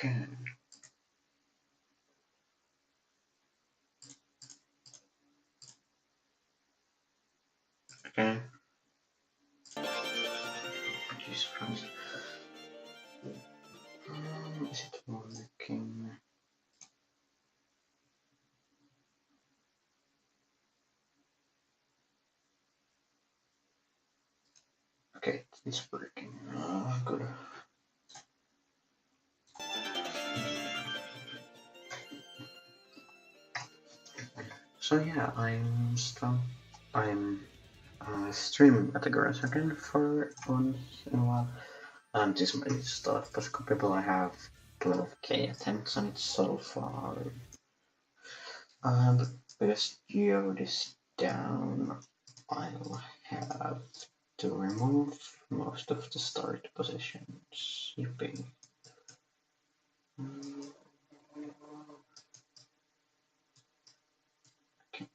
Okay. Okay. Jesus Christ. Is it working? Okay, it's working. Good. So yeah, I'm streaming Yatagarasu again for once in a while. This might stuff, but people I have 12k attempts on it so far. But because Geo is down, I'll have to remove most of the start positions. Yippee. Okay.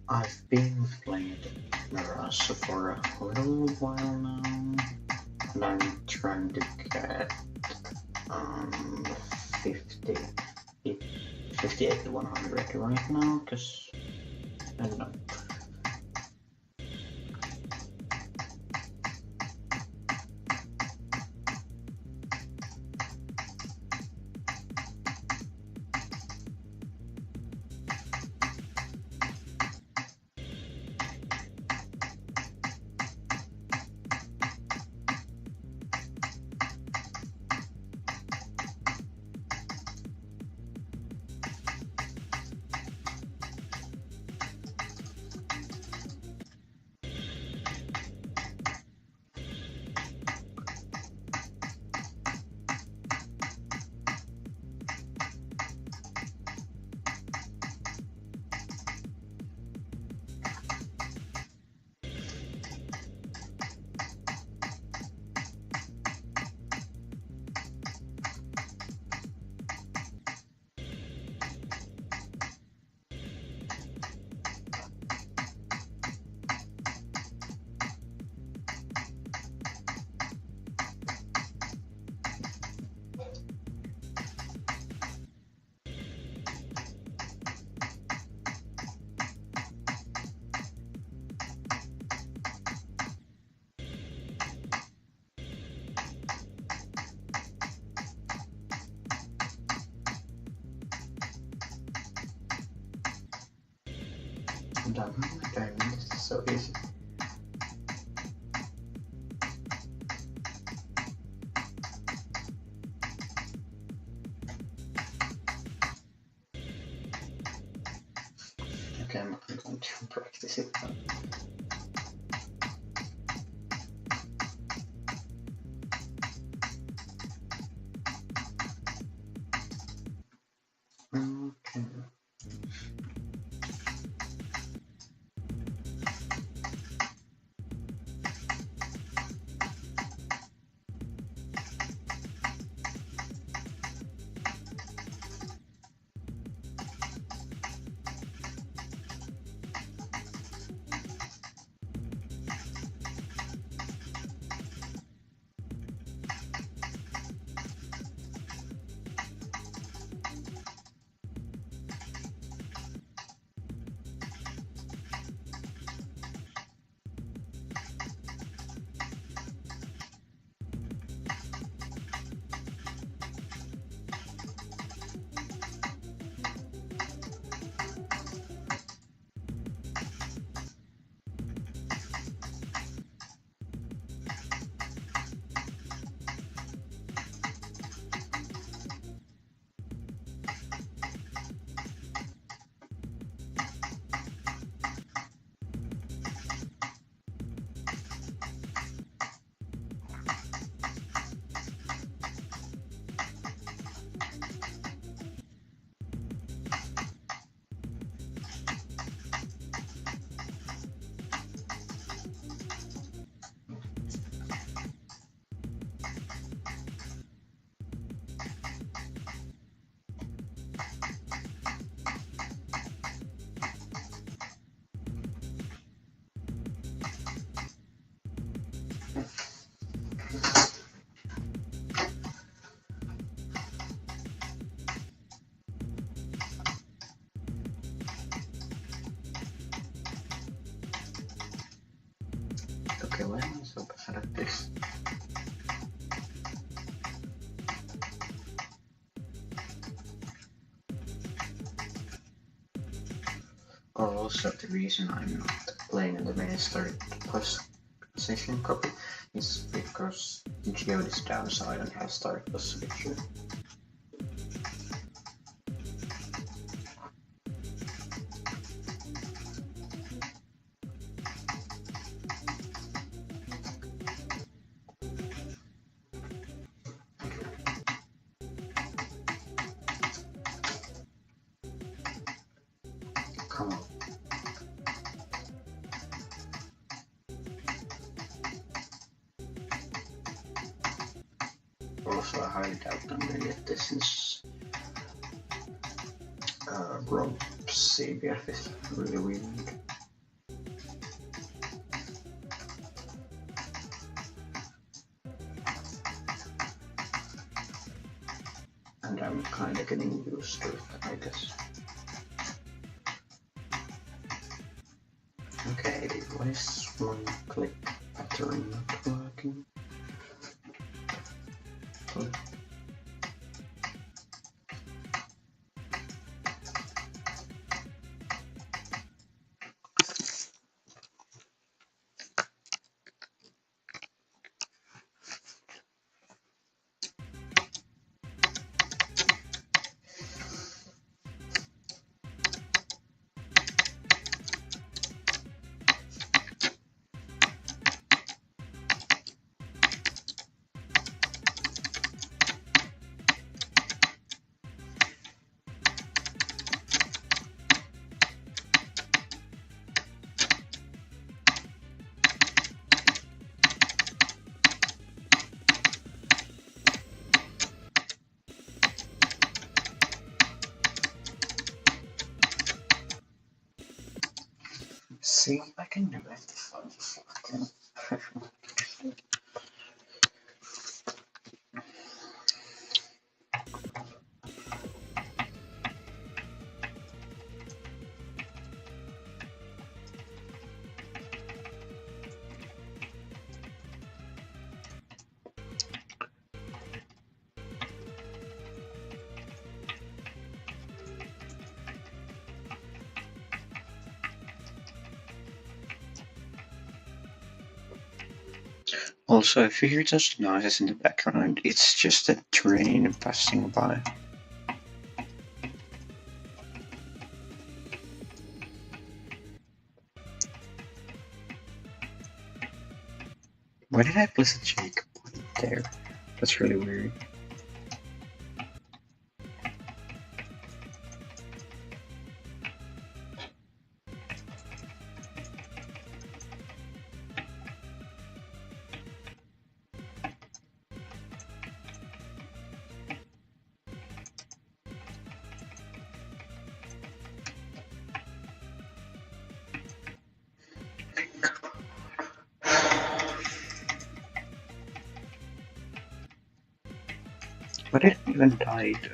I've been playing Yatagarasu for a little while now, and I'm trying to get 50, 58 to 100 right now, because I don't know. I'm done. Dang, this is so easy. Okay, I'm going to practice it. Okay. Okay, why am I so bad at this? Also, the reason I'm not playing in the main start position copy is because Geode is down, so I don't have start position. Come on. Also, I highly doubt I'm gonna get this since Rob CBF is really weird. And I'm kinda getting used to it, I guess. Okay, why is one click pattern not working? Oh. See, I can do it. Also, if you hear those noises in the background, it's just a train passing by. Why did I place a Jake point there? That's really weird. But it even died.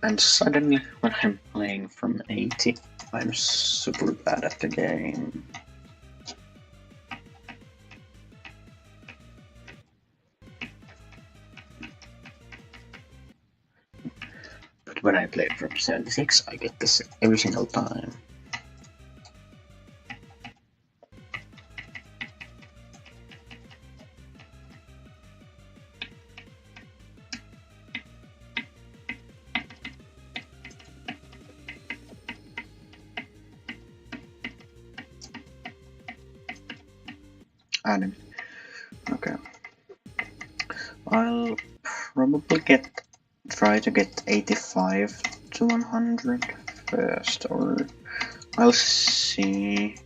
And suddenly, when I'm playing from 80, I'm super bad at the game. But when I play from 76, I get this every single time. Adding. Okay. I'll probably try to get 85 to 100 first, or I'll see.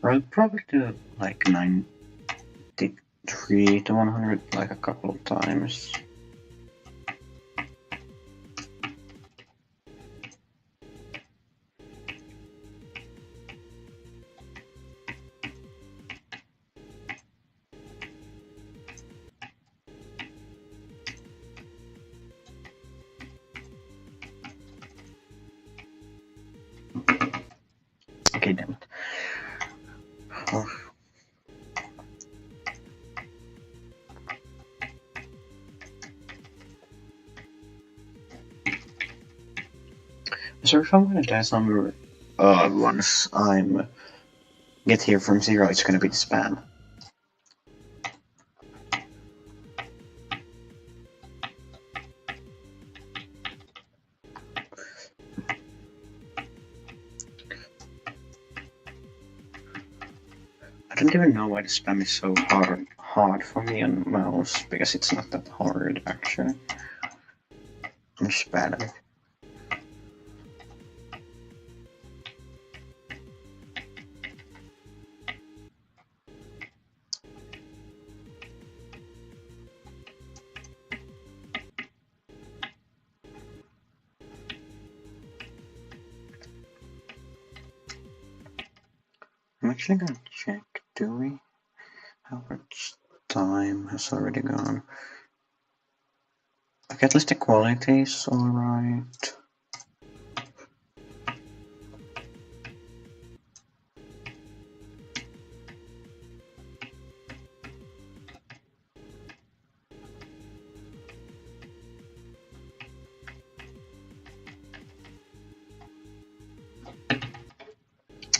I'll probably do like 93 to 100 like a couple of times. Okay, damn it. Oh. So if I'm gonna die somewhere, once I'm get here from 0, it's gonna be the spam. I don't even know why the spam is so hard for me on mouse, because it's not that hard actually. I'm just bad at it. I'm actually gonna check, do we? How much time has already gone? Okay, at least the quality is alright.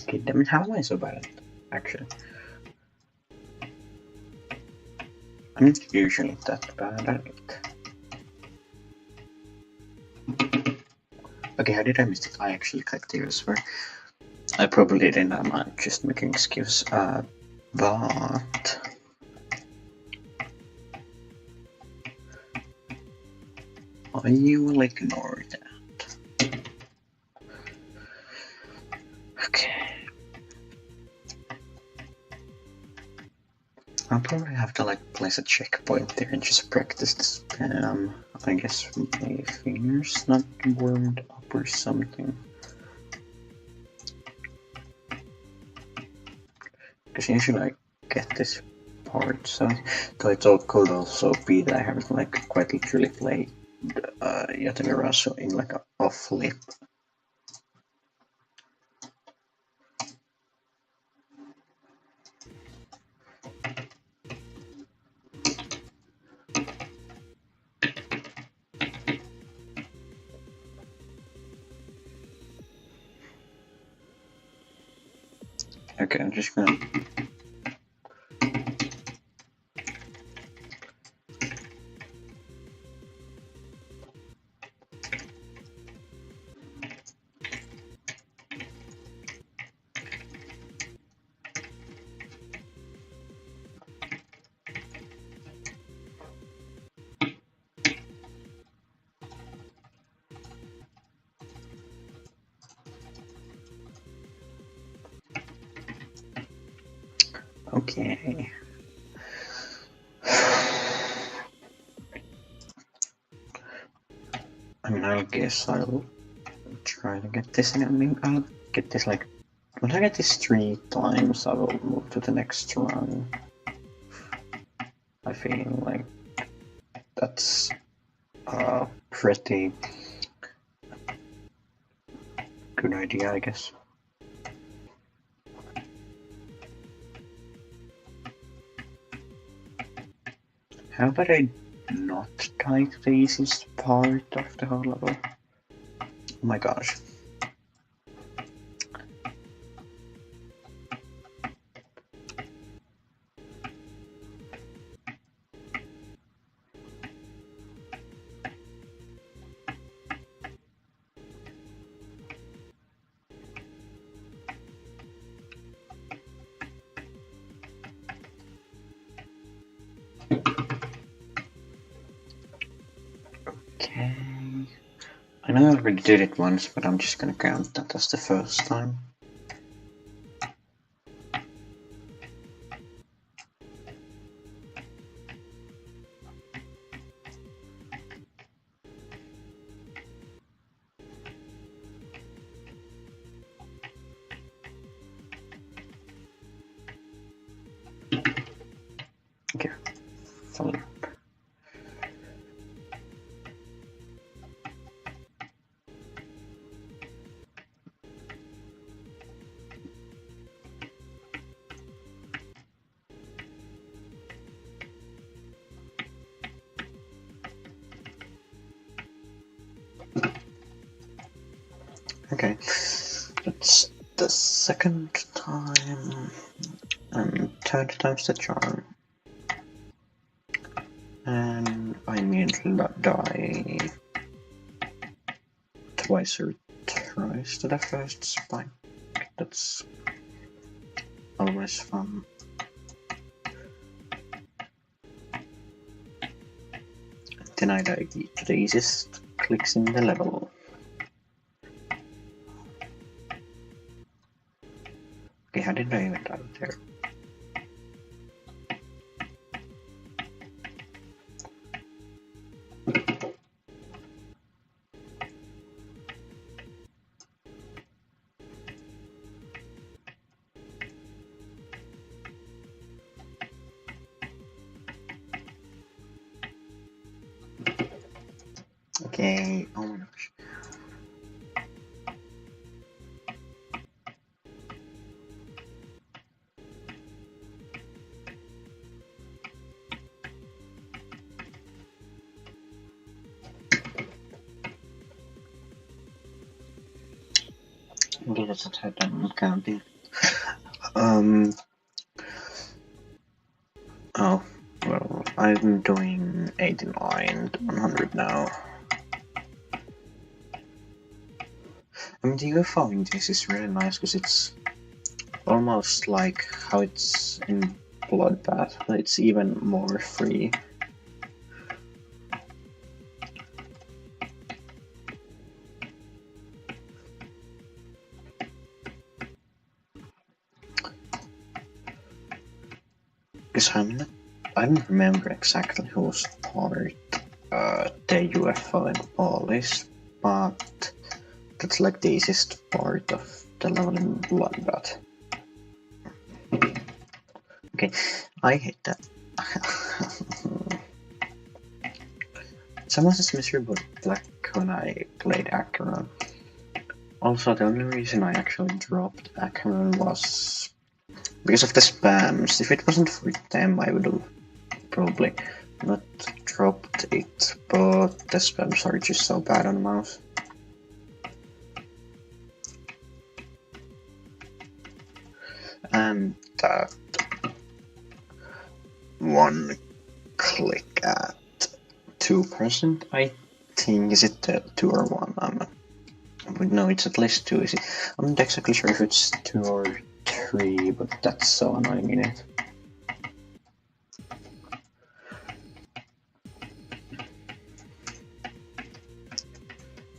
Okay, damn it, how am I so bad at it, actually? I'm not usually that bad at it. Okay, how did I miss it? I actually clicked the where I probably didn't, I'm just making excuse, but... I will ignore that. Okay. I'll probably have to like place a checkpoint there and just practice the spam. I guess my finger's not warmed up or something. Because usually I get this part, so it could also be that I haven't like quite literally played Yatagarasu in like a off lip. Okay, I'm just gonna... Okay. I mean, I guess I'll try to get this, and I mean, I'll get this like... When I get this 3 times, I will move to the next run. I feel like that's a pretty good idea, I guess. How about I not die to the easiest part of the whole level? my gosh. Okay. I know I already did it once, but I'm just gonna count that as the first time. Okay. Fine. Okay, that's the second time, and third time's the charm. And I immediately die twice or thrice to the first spike. That's always fun. Then I die to the easiest clicks in the level. Okay, how did I even die there? Okay, oh my gosh. Okay, that's a third time I'm counting. Oh, well, I'm doing 89 to 100 now. I mean, the UFO in this is really nice because it's almost like how it's in Bloodbath, but it's even more free. Because I don't remember exactly whose part the UFO in Ball is, but that's like the easiest part of the level in Bloodbath. Okay, I hate that. Someone is miserable black when I played Acheron. Also, the only reason I actually dropped Acheron was because of the spams. If it wasn't for them, I would have probably not dropped it, but the spams are just so bad on the mouse. And that one click at 2%, I think, is it 2 or 1? No, it's at least 2, is it? I'm not exactly sure if it's 2 or 3, but that's so annoying in it.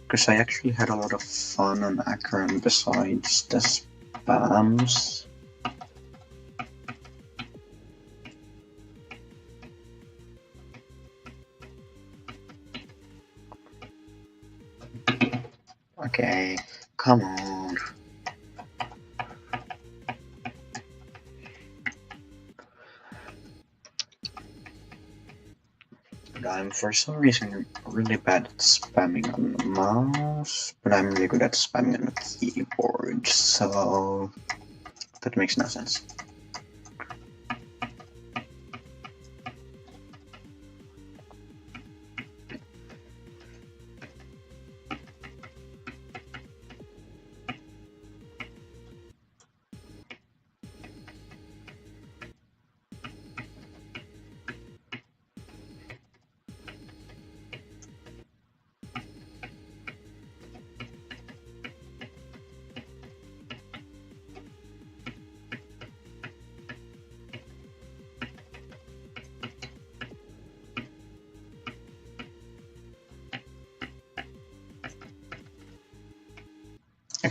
Because I actually had a lot of fun on Acheron besides the spams. Okay, come on. I'm for some reason really bad at spamming on the mouse, but I'm really good at spamming on the keyboard, so that makes no sense.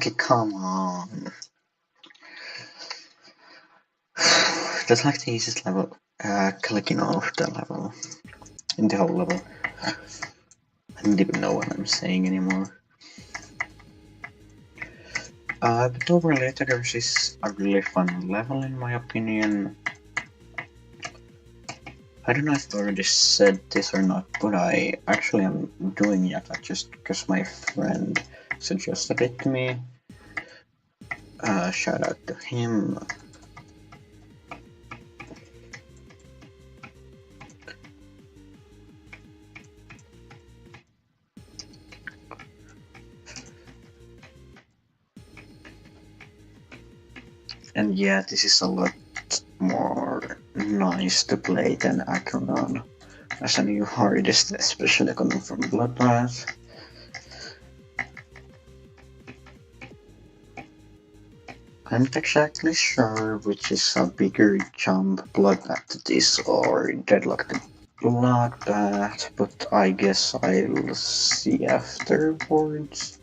Okay, come on. That's like the easiest level. Clicking off the level. In the whole level. I don't even know what I'm saying anymore. But overall, Yatagarasu is a really fun level in my opinion. I don't know if I already said this or not, but I actually am doing Yata just because my friend suggested it to me. Shout out to him. And yeah, this is a lot more nice to play than Acheron as a new hardest, especially coming from Bloodbath. I'm not exactly sure which is a bigger jump, Bloodbath to this or Deadlock to Bloodbath, but I guess I'll see afterwards.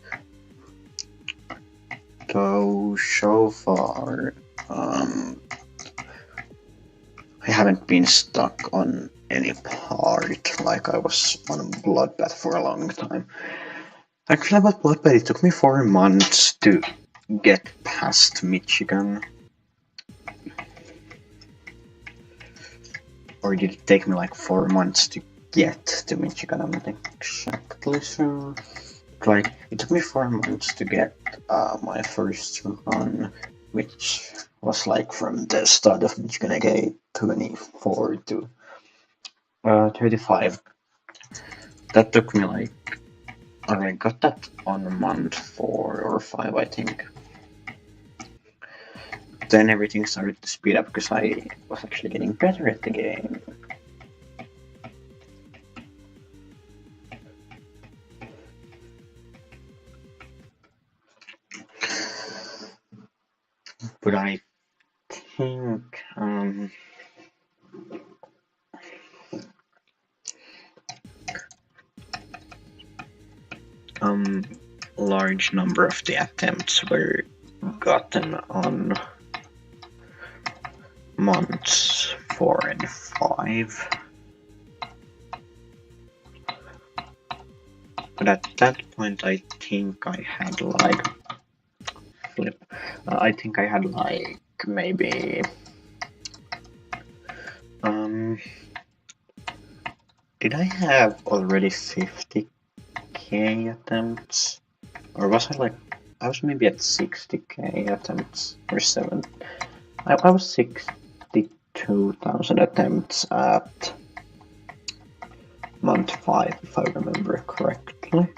Though so far, I haven't been stuck on any part like I was on Bloodbath for a long time. Actually, about Bloodbath, it took me 4 months to get past Michigan. Or did it take me like 4 months to get to Michigan? I'm not exactly sure. Like, it took me 4 months to get my first run, which was like from the start of Michigan Gate 24 to 35. That took me like, I got that on month 4 or 5, I think. Then everything started to speed up because I was actually getting better at the game. But I think large number of the attempts were gotten on months 4 and 5. But at that point, I think I had like I think I had like maybe did I have already 50k attempts? Or was I like, I was maybe at 60k attempts or 7. I was 62,000 attempts at month 5, if I remember correctly.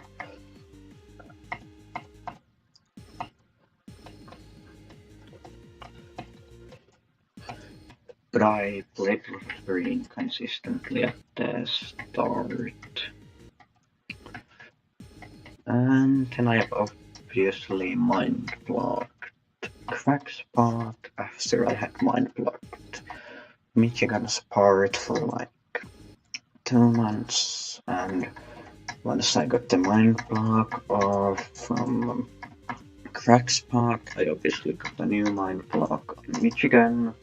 But I played very inconsistently at the start. And then I obviously mind blocked Crack Spot after I had mind blocked Michigan's part for like 2 months, and once I got the mind block off from Crack Spot, I obviously got a new mind block on Michigan.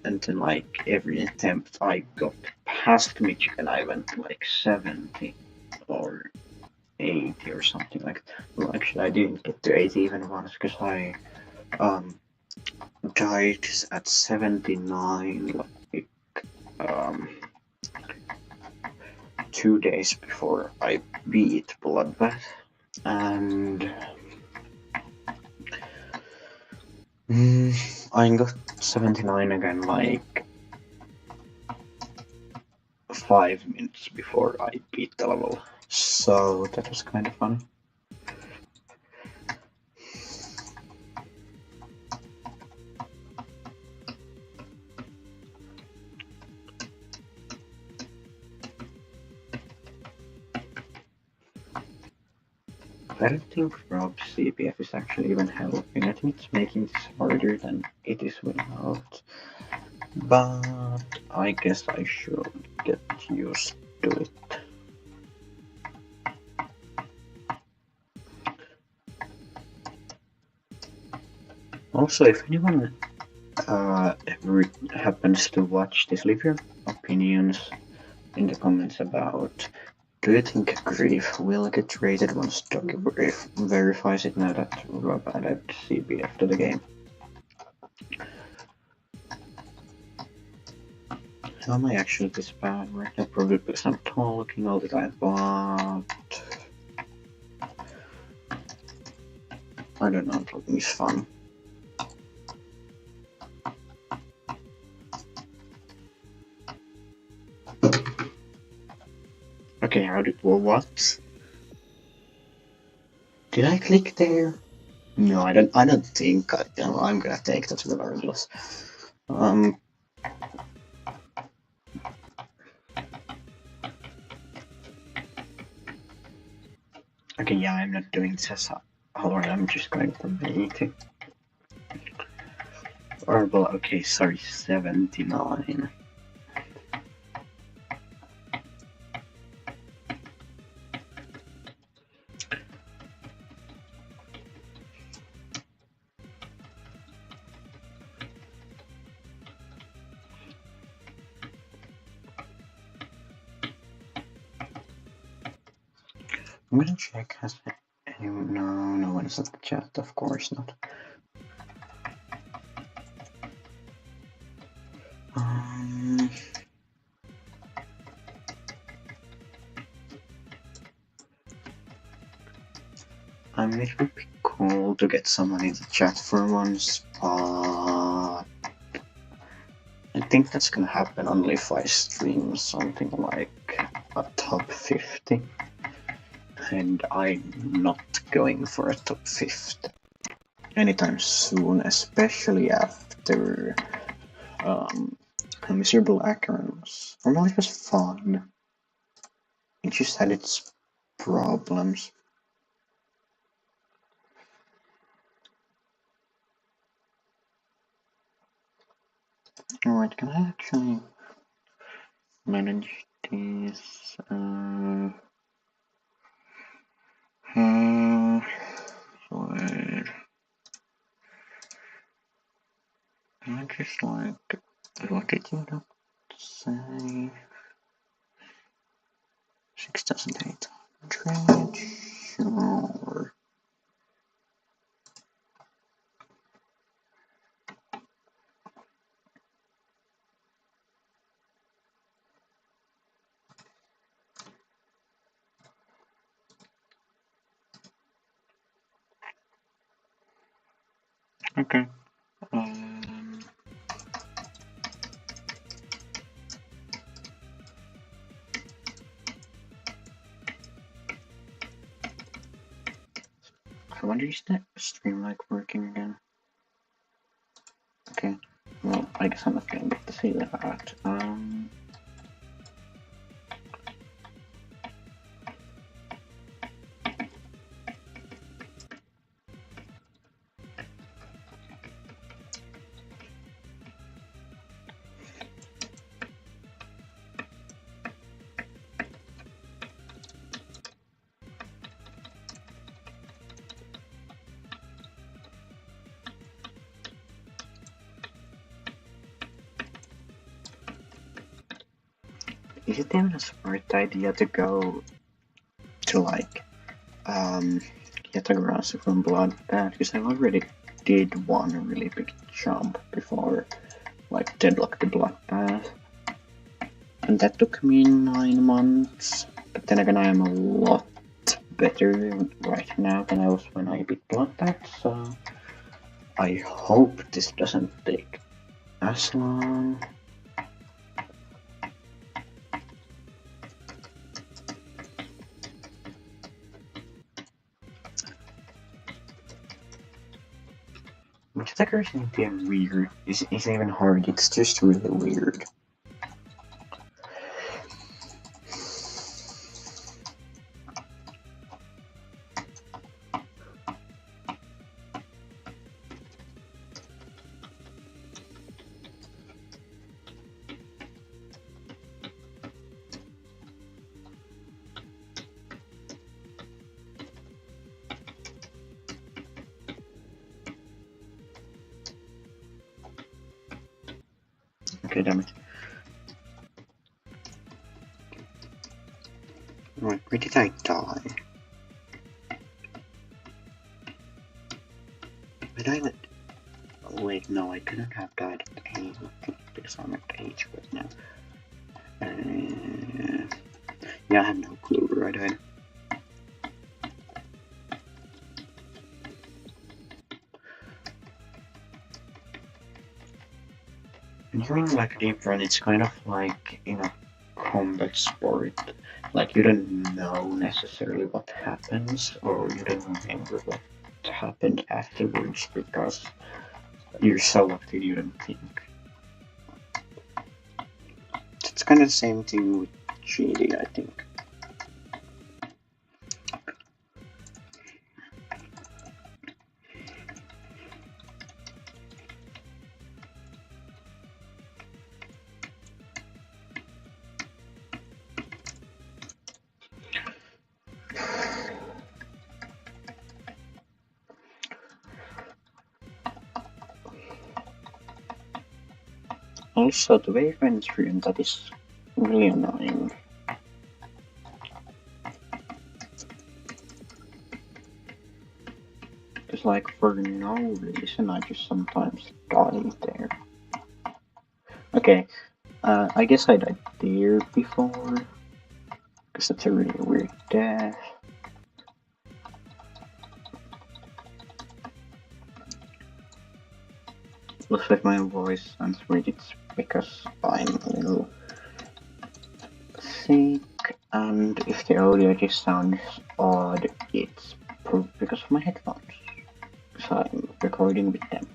And then like every attempt I got past Michigan, I went like 70 or 80 or something like that. Well, actually I didn't get to 80 even once because I died at 79 like 2 days before I beat Bloodbath, and I got 79 again like 5 minutes before I beat the level, so that was kind of fun. I don't think Rob CPF is actually even helping. I think it's making this harder than it is without. But I guess I should get used to it. Also, if anyone ever happens to watch this, leave your opinions in the comments about, do you think Grief will get rated once Doggy verifies it now that Rob added CBF to the game? How am I actually this bad right now? Probably because I'm talking all the time, but I don't know, talking is fun. Okay, how did what? Did I click there? No, I don't think I'm gonna take that regardless. Okay, yeah, I'm not doing this. Alright, I'm just going for 80. Or, well, okay, sorry, 79. I'm gonna check, has anyone, no one's at the chat, of course not. I mean, it would be cool to get someone in the chat for once, but I think that's gonna happen only if I stream something like a top 50. And I'm not going for a top 50 anytime soon, especially after Miserable Acorns. Well, it was fun. It just had its problems. Alright, can I actually manage this? I just like, what did you not say? 6,800, sure. Okay. I wonder, is that stream like working again? Okay, well, I guess I'm not gonna get to see that. Is it even a smart idea to go to like Yatagarasu from Bloodbath? Because I already did one really big jump before, like Deadlock to Bloodbath. And that took me 9 months. But then again, I am a lot better right now than I was when I beat Bloodbath, so I hope this doesn't take as long. Yatagarasu isn't even weird. It's even hard, it's just really weird. Okay, damn it. Right, where did I die? But I went. Oh, wait, no, I couldn't have died at A because I'm at H right now. Yeah, I have no clue where I died. And during like deep run, it's kind of like in a combat sport. Like you don't know necessarily what happens, or you don't remember what happened afterwards because you're so active you don't think. It's kind of the same thing with GD, I think. Also, the wave entry, and that is really annoying. It's like for no reason, I just sometimes die there. Okay, I guess I died there before, because that's a really weird death. Looks like my voice sounds weird, it's because I'm a little sick, and if the audio just sounds odd, it's probably because of my headphones, so I'm recording with them.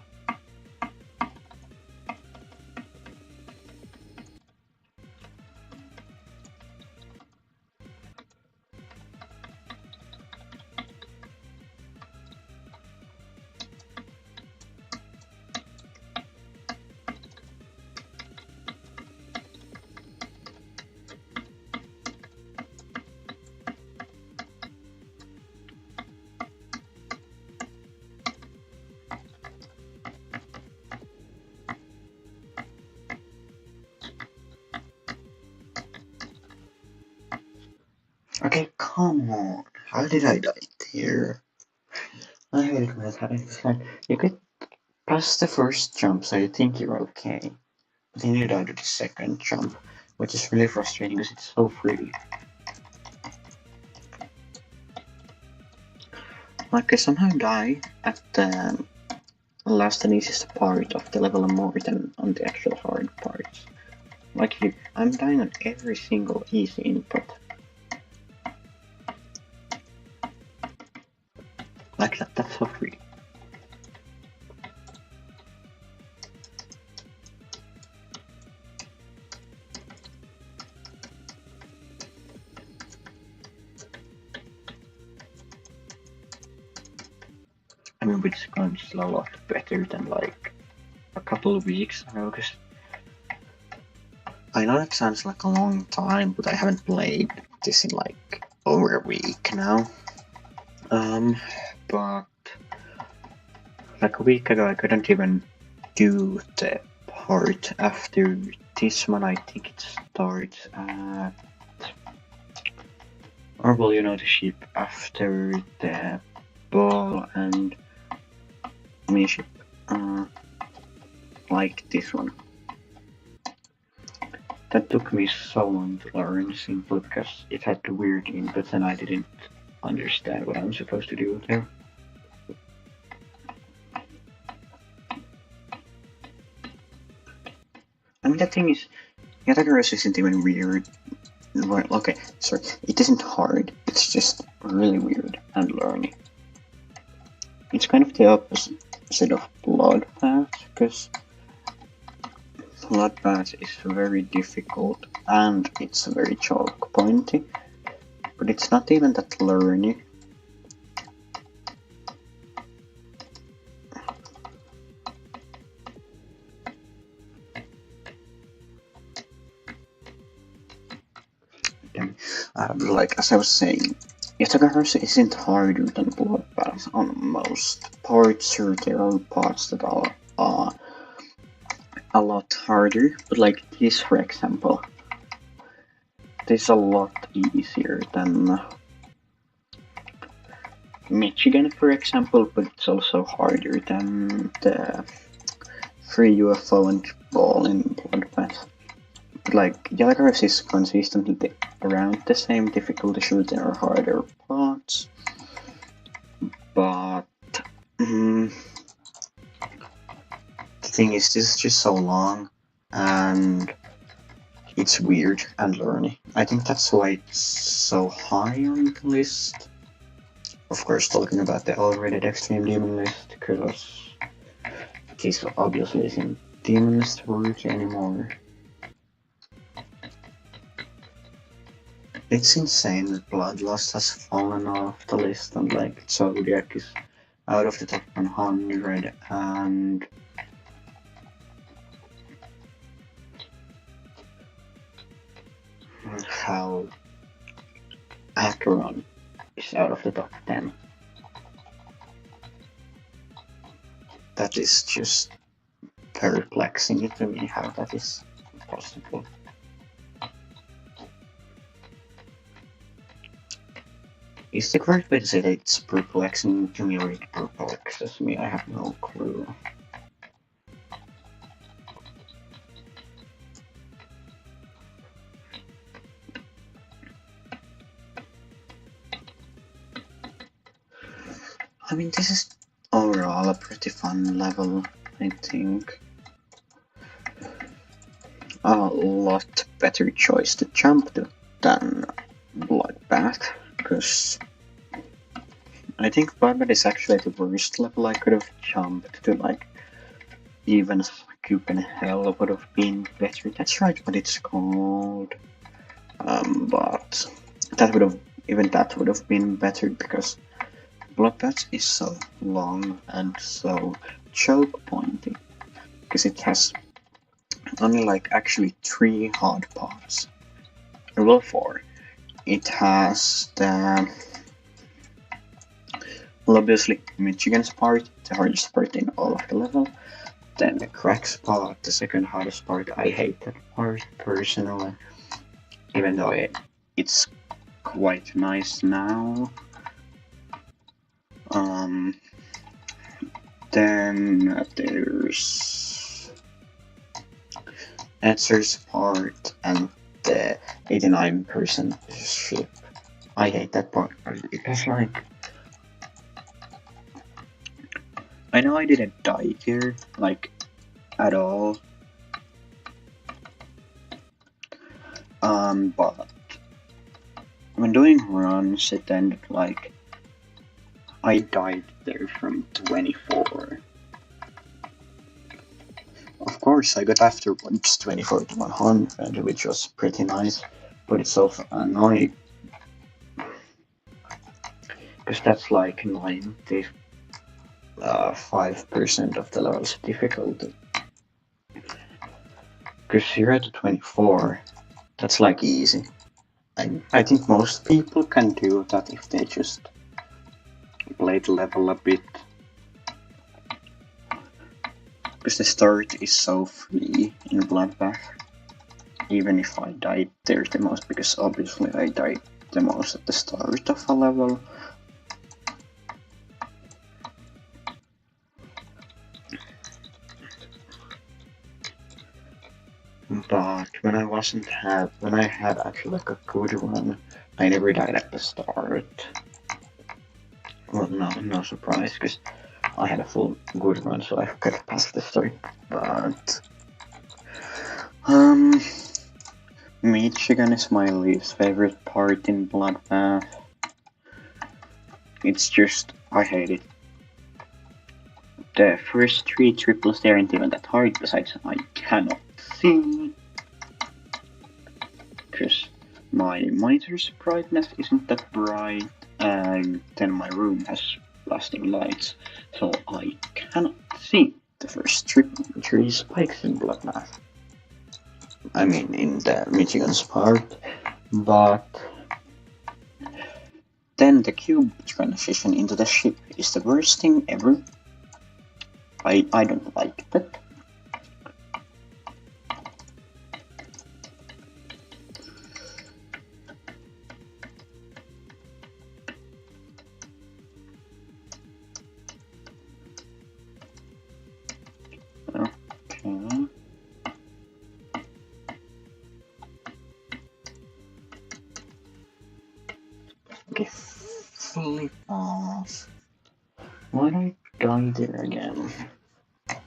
Okay, come on. How did I die there? I hate it when it happens. It's like, you could pass the first jump, so you think you're okay. But then you die to the second jump, which is really frustrating because it's so free. Like, I somehow die at the last and easiest part of the level more than on the actual hard parts. Like, I'm dying on every single easy input. Like that's so free. I mean, which comes a lot better than like a couple of weeks ago, because I know that sounds like a long time, but I haven't played this in like over a week now. But like a week ago I couldn't even do the part after this one. I think it starts at, or well, you know, the ship after the ball and miniship, like this one. That took me so long to learn, simply because it had the weird inputs and I didn't understand what I'm supposed to do there. I mean, the thing is, Yatagarasu isn't even weird. Well, okay, sorry, it isn't hard, it's just really weird and learning. It's kind of the opposite of Bloodbath, because Bloodbath is very difficult and it's very chalk pointy, but it's not even that learny. Like as I was saying, Yatagarasu isn't harder than Bloodbath on most parts, or there are parts that are a lot harder, but like this for example, this is a lot easier than Michigan for example, but it's also harder than the free UFO and ball in Bloodbath. But like Yatagarasu is consistently around the same difficulty, sure there are harder parts, but the thing is this is just so long and it's weird and learny. I think that's why it's so high on the list. Of course, talking about the already extreme demon list, because this obviously isn't demon list worthy anymore. It's insane that Bloodlust has fallen off the list and like Zodiac is out of the top 100 and how Acheron is out of the top 10. That is just perplexing to me how that is possible. Is the correct way to say that it's perplexing to me or it perplexes me? I have no clue. I mean, this is overall a pretty fun level, I think. A lot better choice to jump to than Bloodbath, because I think Bloodbath is actually the worst level I could have jumped to, like, even Scoop in Hell would have been better. That's right, what it's called. But that would have, even that would have been better because Bloodbath is so long and so choke pointy, because it has only like actually 3 hard parts. Well, 4. It has the, well, obviously Michigan's part, the hardest part in all of the level. Then the cracks part, the second hardest part. I hate that part personally, even though it's quite nice now. Then there's Answer's part and the 89% ship. I hate that part. It's like, I know I didn't die here, like, at all. But when doing runs, it ended like I died there from 24. Of course, I got afterwards 24 to 100, which was pretty nice, but it's also annoying because that's like 95% of the level's difficulty. Because 0 to 24, that's like easy. I think most people can do that if they just play the level a bit. Because the start is so free in Bloodbath. Even if I died there the most, because obviously I died the most at the start of a level. But when I had actually like a good one, I never died at the start. Well, no surprise, because I had a full good run, so I could have passed the start. But Michigan is my least favorite part in Bloodbath. It's just, I hate it. The first 3 triples there aren't even that hard, besides I cannot see. Because my monitor's brightness isn't that bright, and then my room has blasting lights, so I cannot see the first 3 spikes in Bloodbath. I mean, in the Michigan's part, but then the cube transition into the ship is the worst thing ever. I don't like that. flip off. Why did I die there again? I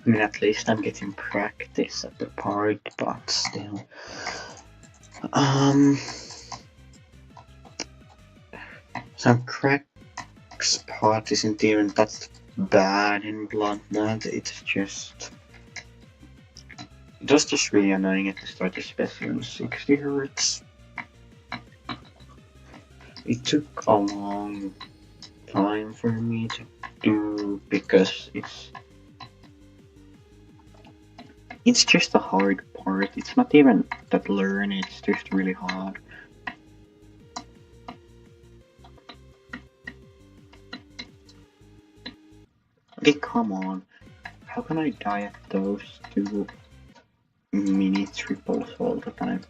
mean, at least I'm getting practice at the park, but still. So Crack's part isn't even that bad in Bloodbath, it's just... It was just really annoying at the start, especially on 60 Hz. It took a long time for me to do because it's just a hard part. It's not even that learn, it's just really hard. Okay, come on. How can I die at those two mini triples all the time?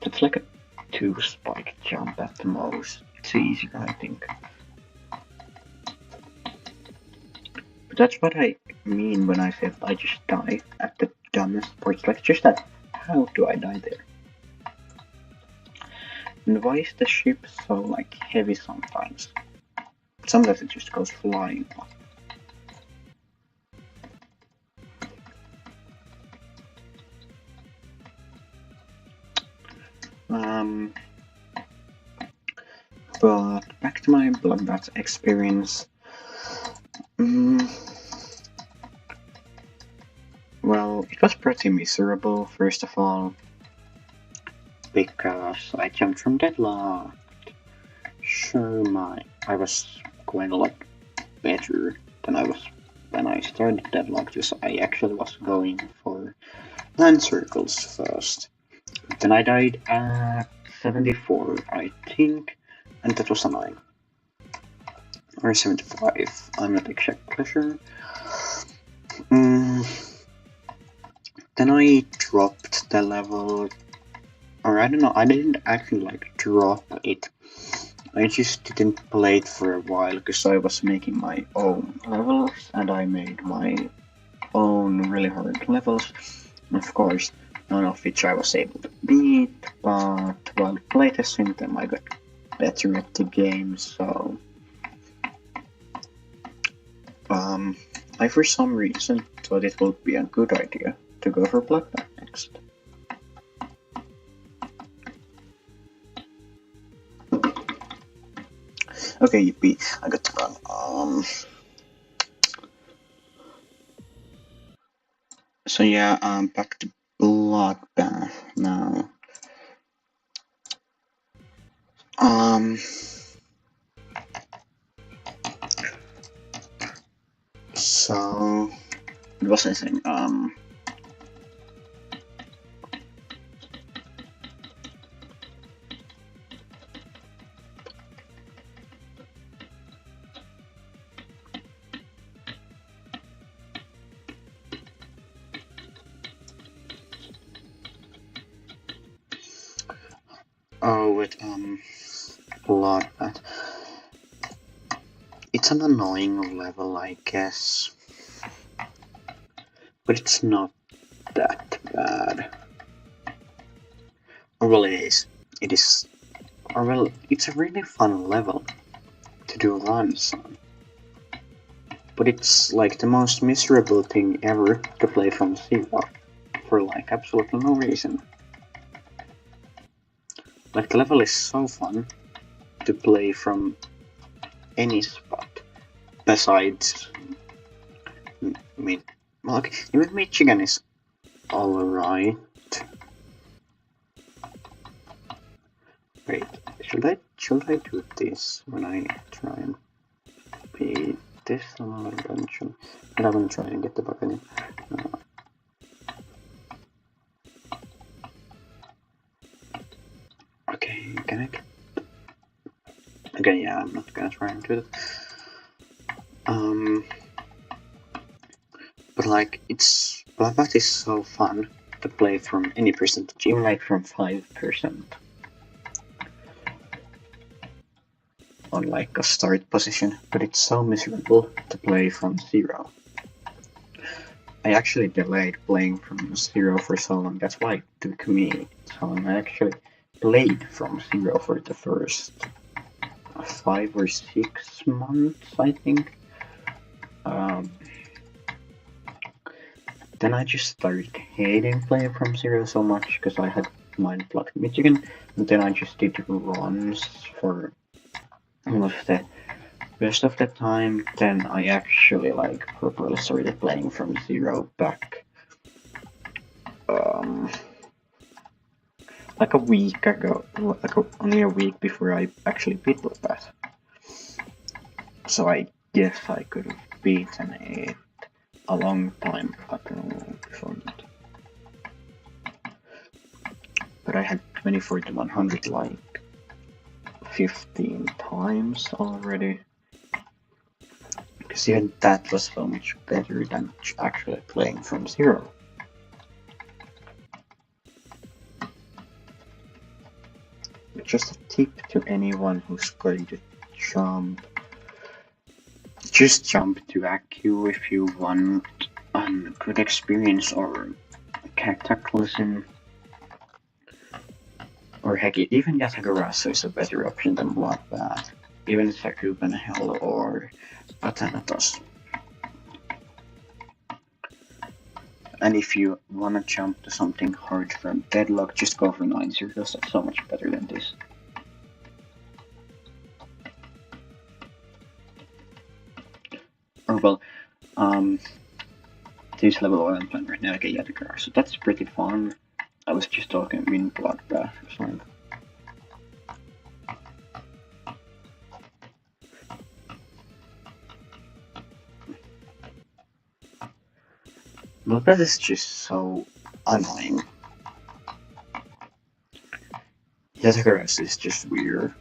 That's like a 2-spike jump at the most. It's easier, I think. But that's what I mean when I said I just die at the dumbest parts. Like, just that, how do I die there? And why is the ship so, like, heavy sometimes? Sometimes it just goes flying off. But back to my Bloodbath experience. Well, it was pretty miserable, first of all, because I jumped from deadlock. Sure, I was going a lot better than I was when I started deadlock, because I actually was going for land circles first. Then I died at 74, I think, and that was annoying. Or 75, I'm not exactly sure. Then I dropped the level, or I don't know, I didn't actually like drop it. I just didn't play it for a while because I was making my own levels and I made my own really hard levels. Of course, none of which I was able to beat, but while playtesting them I got better at the game, so... I for some reason thought it would be a good idea to go for Bloodbath next. Okay, yippee, I got to run. So yeah, back to Bloodbath now. So what was I saying? With Bloodbath. It's an annoying level, I guess, but it's not that bad. Or well, it is. It is. Or well, it's a really fun level to do runs on. But it's like the most miserable thing ever to play from zero, for like absolutely no reason. Like, the level is so fun to play from any spot besides well, okay, even Michigan is alright. Wait, should I do this when I try and beat this another dungeon? And I'm gonna try and get the bug in. Okay, can I? Okay, yeah, I'm not gonna try and do that. But like, Bloodbath is so fun to play from any percentage, even like from 5%. On like a start position, but it's so miserable to play from 0. I actually delayed playing from 0 for so long, that's why it took me so long. I actually played from zero for the first 5 or 6 months, I think. Um, then I just started hating playing from zero so much because I had mind block Michigan, and then I just did runs for almost the rest of the time. Then I actually like properly started playing from zero back um, like a week ago, only a week before I actually beat Bloodbath. So I guess I could have beaten it a long time ago before that. But I had 24 to 100 like 15 times already. Because even that was so much better than actually playing from zero. Just a tip to anyone who's going to jump. Just jump to Akku if you want a good experience or cataclysm. Or heck, even Yatagarasu is a better option than Bloodbath. Even Sakuban Hell or Athanatos. And if you wanna jump to something hard from Deadlock, just go for 9 circles, that's so much better than this. Or well, this level 1 I'm playing right now, okay, Yatagarasu, so that's pretty fun. I was just talking in Bloodbath or something. Bloodbath is just so annoying. Yatagarasu is just weird.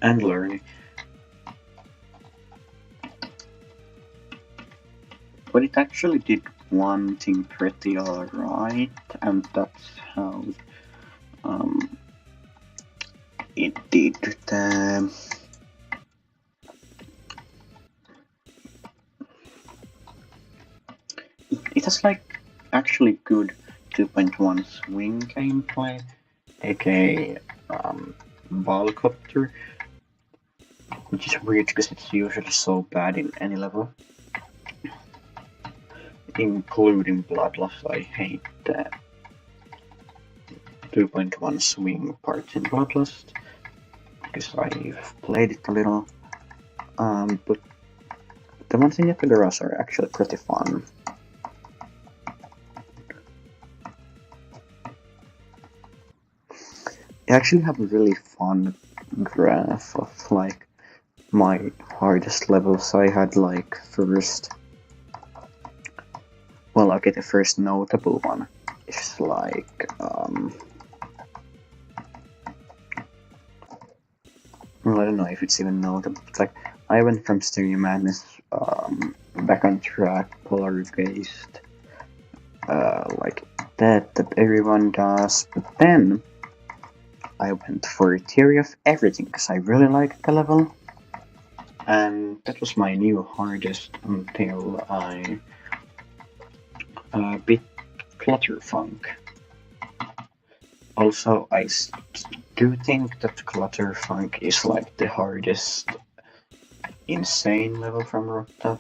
And learning. But it actually did one thing pretty alright, and that's how it did the it has like actually good 2.1 swing gameplay, aka Ballcopter, which is weird because it's usually so bad in any level. Including Bloodlust, I hate the 2.1 swing parts in Bloodlust because I've played it a little. But the ones in Yatagarasu are actually pretty fun. I actually have a really fun graph of like my hardest levels. I had like first. Well, okay, the first notable one is like well, I don't know if it's even notable. It's like I went from Stereo Madness back on track, Polar-based, like that everyone does. But then I went for Theory of Everything because I really liked the level, and that was my new hardest until I beat Clutterfunk. Also, I do think that Clutterfunk is like the hardest insane level from Rooftop.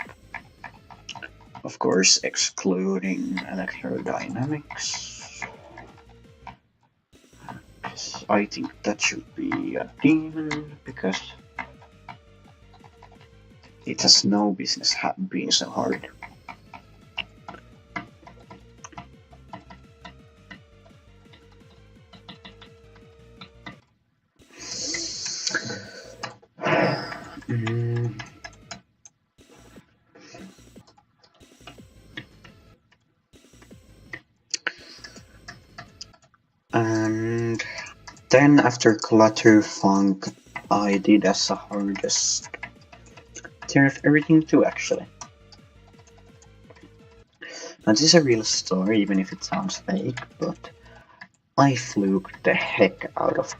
Of course, excluding electrodynamics. I think that should be a demon because it has no business being so hard. And then after Clutterfunk, I did as the hardest Theory of Everything too, actually. Now this is a real story, even if it sounds fake, but I fluked the heck out of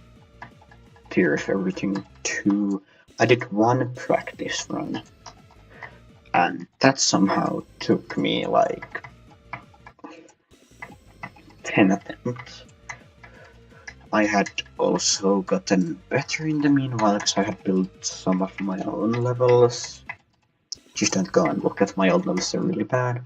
Theory of Everything 2. I did one practice run, and that somehow took me like 10 attempts. I had also gotten better in the meanwhile because I had built some of my own levels. Just don't go and look at my old levels, they're really bad.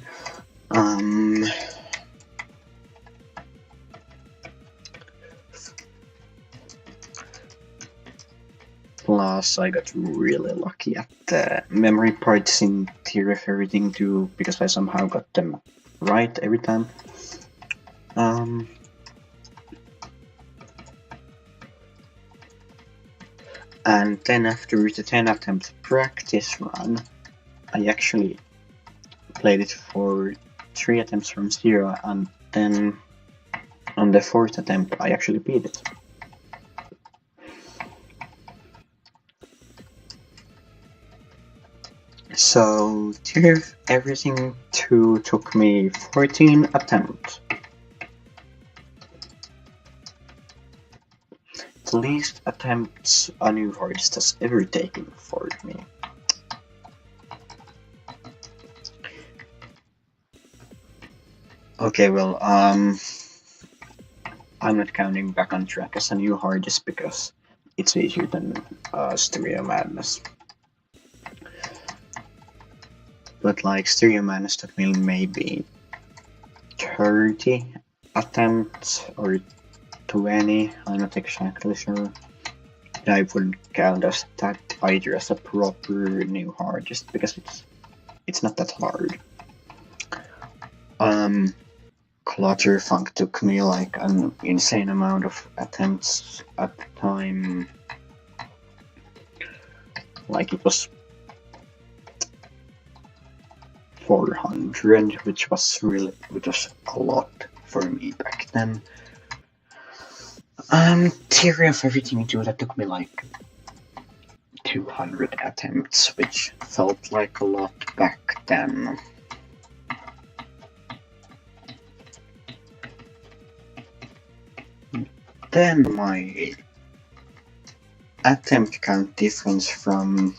Plus, I got really lucky at the memory parts in Tier of Everything too, because I somehow got them right every time. And then after the 10 attempt practice run, I actually played it for 3 attempts from 0, and then on the 4th attempt I actually beat it. So Tier of Everything 2 took me 14 attempts. The least attempts a new artist has ever taken for me. Okay, well, I'm not counting Back on Track as a new hardest because it's easier than Stereo Madness. But like Stereo Madness took me maybe 30 attempts or 20, I'm not exactly sure. I wouldn't count as that either as a proper new hardest because it's not that hard. Clutterfunk took me like an insane amount of attempts at the time. Like it was 400, which was a lot for me back then. Theory of Everything 2, that took me like 200 attempts, which felt like a lot back then. Then my attempt count difference from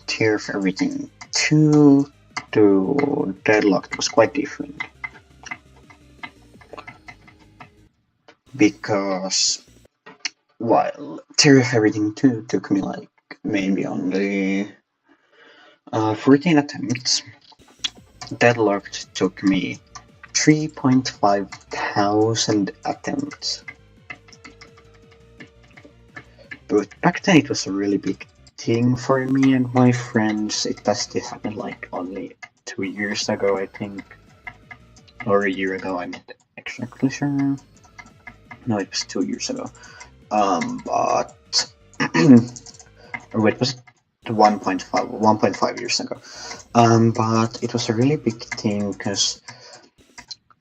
Tier of Everything 2 to Deadlocked was quite different. Because while Tier of Everything 2 took me like maybe only 14 attempts, Deadlocked took me 3.5 thousand attempts. But back then it was a really big thing for me and my friends. This happened like only 2 years ago, I think. Or a year ago, I'm not exactly sure. No, it was 2 years ago. But or wait, was it 1.5 years ago? But it was a really big thing because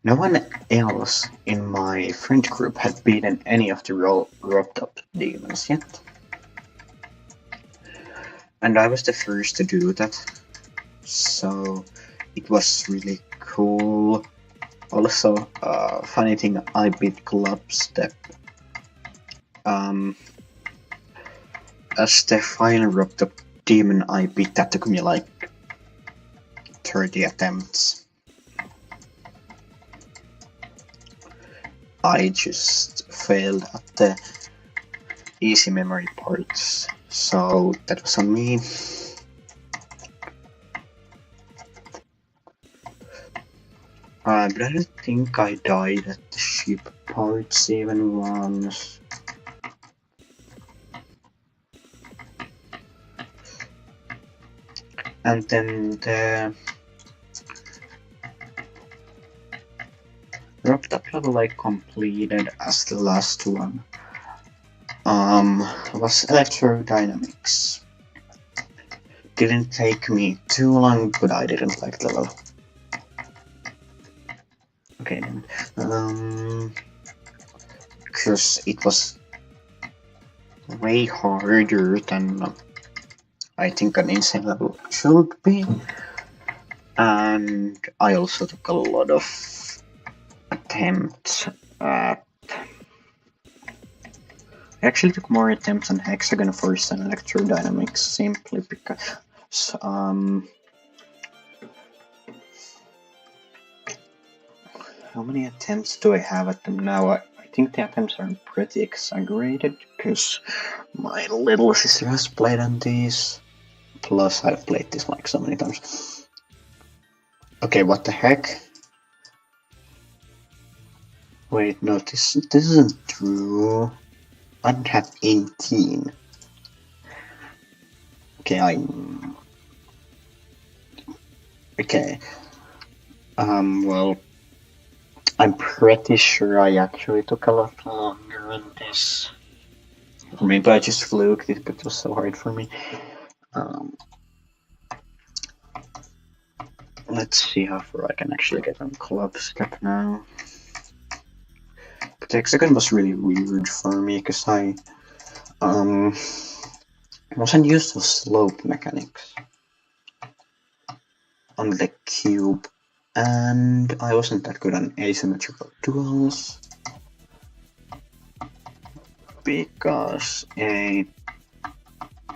no one else in my friend group had beaten any of the roped up demons yet. And I was the first to do that. So it was really cool. Also, funny thing, I beat Club Step. As the final roped up demon I beat, that took me like 30 attempts. I just failed at the easy memory parts, so that was on me. But I don't think I died at the ship parts even once. And then the roped up level I completed as the last one was Electrodynamics. Didn't take me too long, but I didn't like the level. Okay, then. Because it was way harder than I think an insane level should be. And I also took a lot of attempts at... I actually took more attempts on Hexagon Force than Electrodynamics, simply because... how many attempts do I have at them now? I think the attempts are pretty exaggerated, because my little sister has played on these. Plus, I've played this like so many times. Okay, what the heck? Wait, no, this isn't true. I don't have 18. Okay, Okay. Well, I'm pretty sure I actually took a lot longer on this. Or maybe I just fluked it, but it was so hard for me. Let's see how far I can actually get on club step now. But the hexagon was really weird for me, because I wasn't used to slope mechanics on the cube, and I wasn't that good on asymmetrical duels, because A,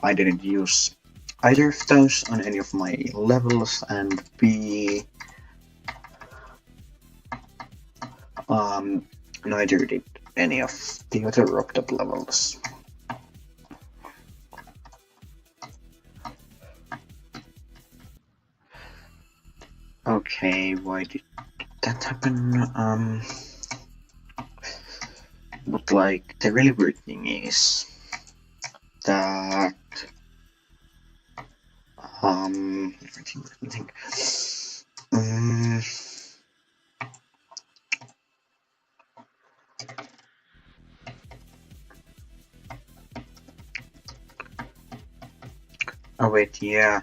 I didn't use either of those on any of my levels, and B, neither did any of the other Rocked levels. Okay, why did that happen? But like, the really weird thing is that let me think. Oh wait, yeah.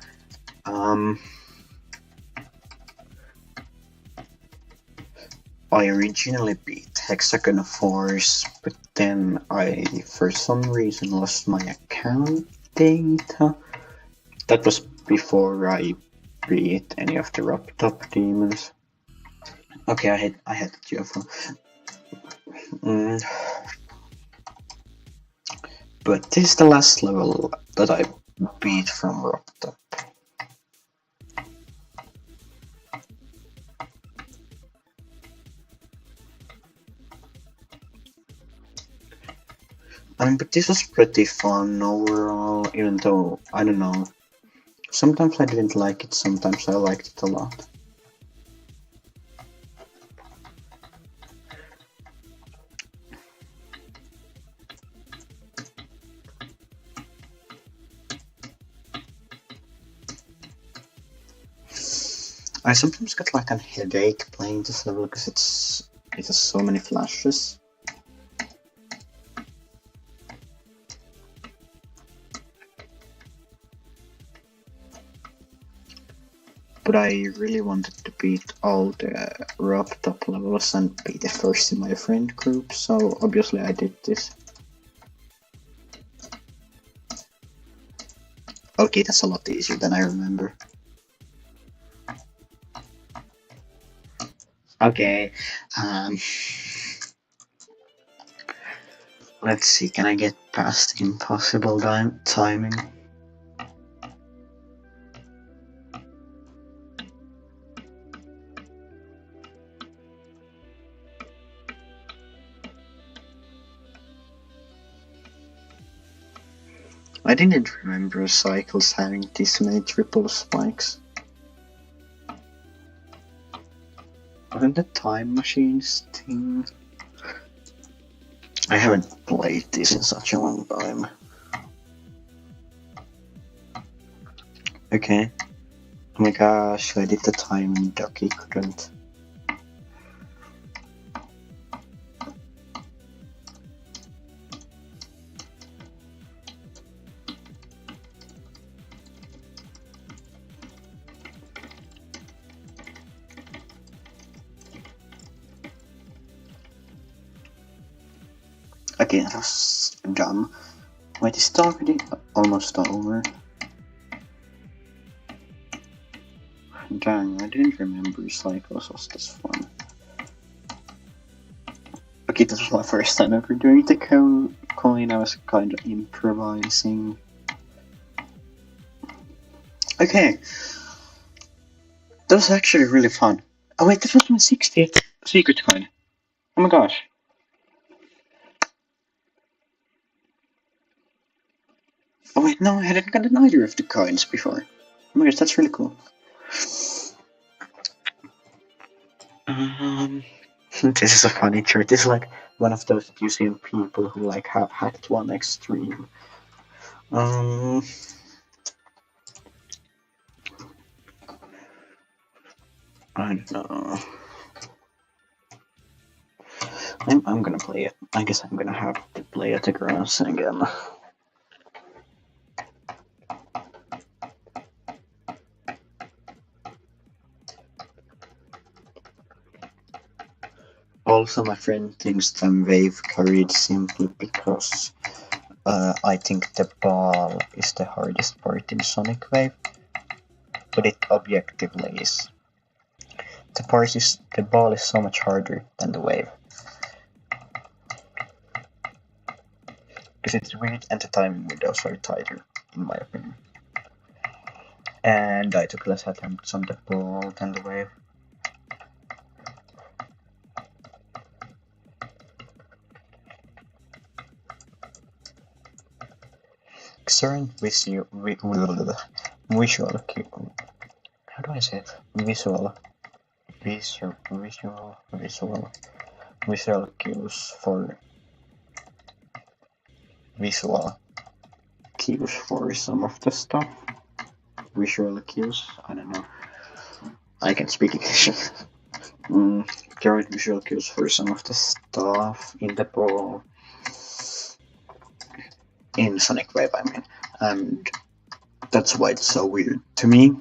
I originally beat Hexagon Force, but then I, for some reason, lost my account data. That was before I beat any of the Top demons. Okay, I had the UFO. But this is the last level that I beat from Top. But this was pretty fun overall, even though, I don't know, sometimes I didn't like it, sometimes I liked it a lot. I sometimes get like a headache playing this level because it has so many flashes. But I really wanted to beat all the Top levels and be the first in my friend group, so obviously I did this. Okay, that's a lot easier than I remember. Okay, let's see, can I get past impossible timing? I didn't remember cycles having this many triple spikes. Wasn't the time machines thing? I haven't played this in such a long time. Okay. Oh my gosh, I did the time and Ducky couldn't. Okay, that was dumb. Wait, is it already almost over? Dang, I didn't remember cycles was this fun. Okay, this was my first time ever doing the coin. I was kind of improvising. Okay. That was actually really fun. Oh wait, this was my 60th secret coin. Oh my gosh. Oh wait, no, I hadn't gotten either of the coins before. Oh my gosh, that's really cool. Um, this is a funny chart. This is like one of those that you see in people who like have hacked one extreme. Um, I don't know. I'm gonna play it. I guess I'm gonna have to play Yatagarasu again. Also, my friend thinks that I'm wave carried simply because I think the ball is the hardest part in Sonic Wave, but it objectively is. The ball is so much harder than the wave. Because it's weird and the timing windows are tighter, in my opinion. And I took less attempts on the ball than the wave. Certain visual how do I say it? Visual cues for some of the stuff. Visual cues, I don't know. I can speak English. There are visual cues for some of the stuff in the ball. In Sonic Wave, I mean. And that's why it's so weird to me.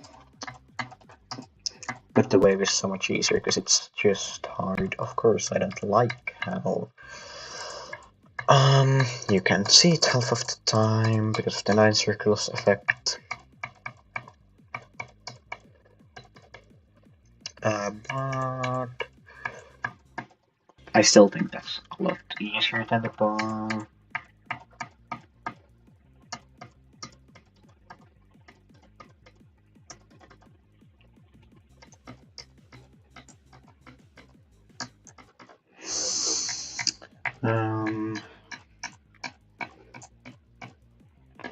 But the wave is so much easier because it's just hard. Of course, I don't like how you can't see it half of the time because of the 9 circles effect. But I still think that's a lot easier than the ball.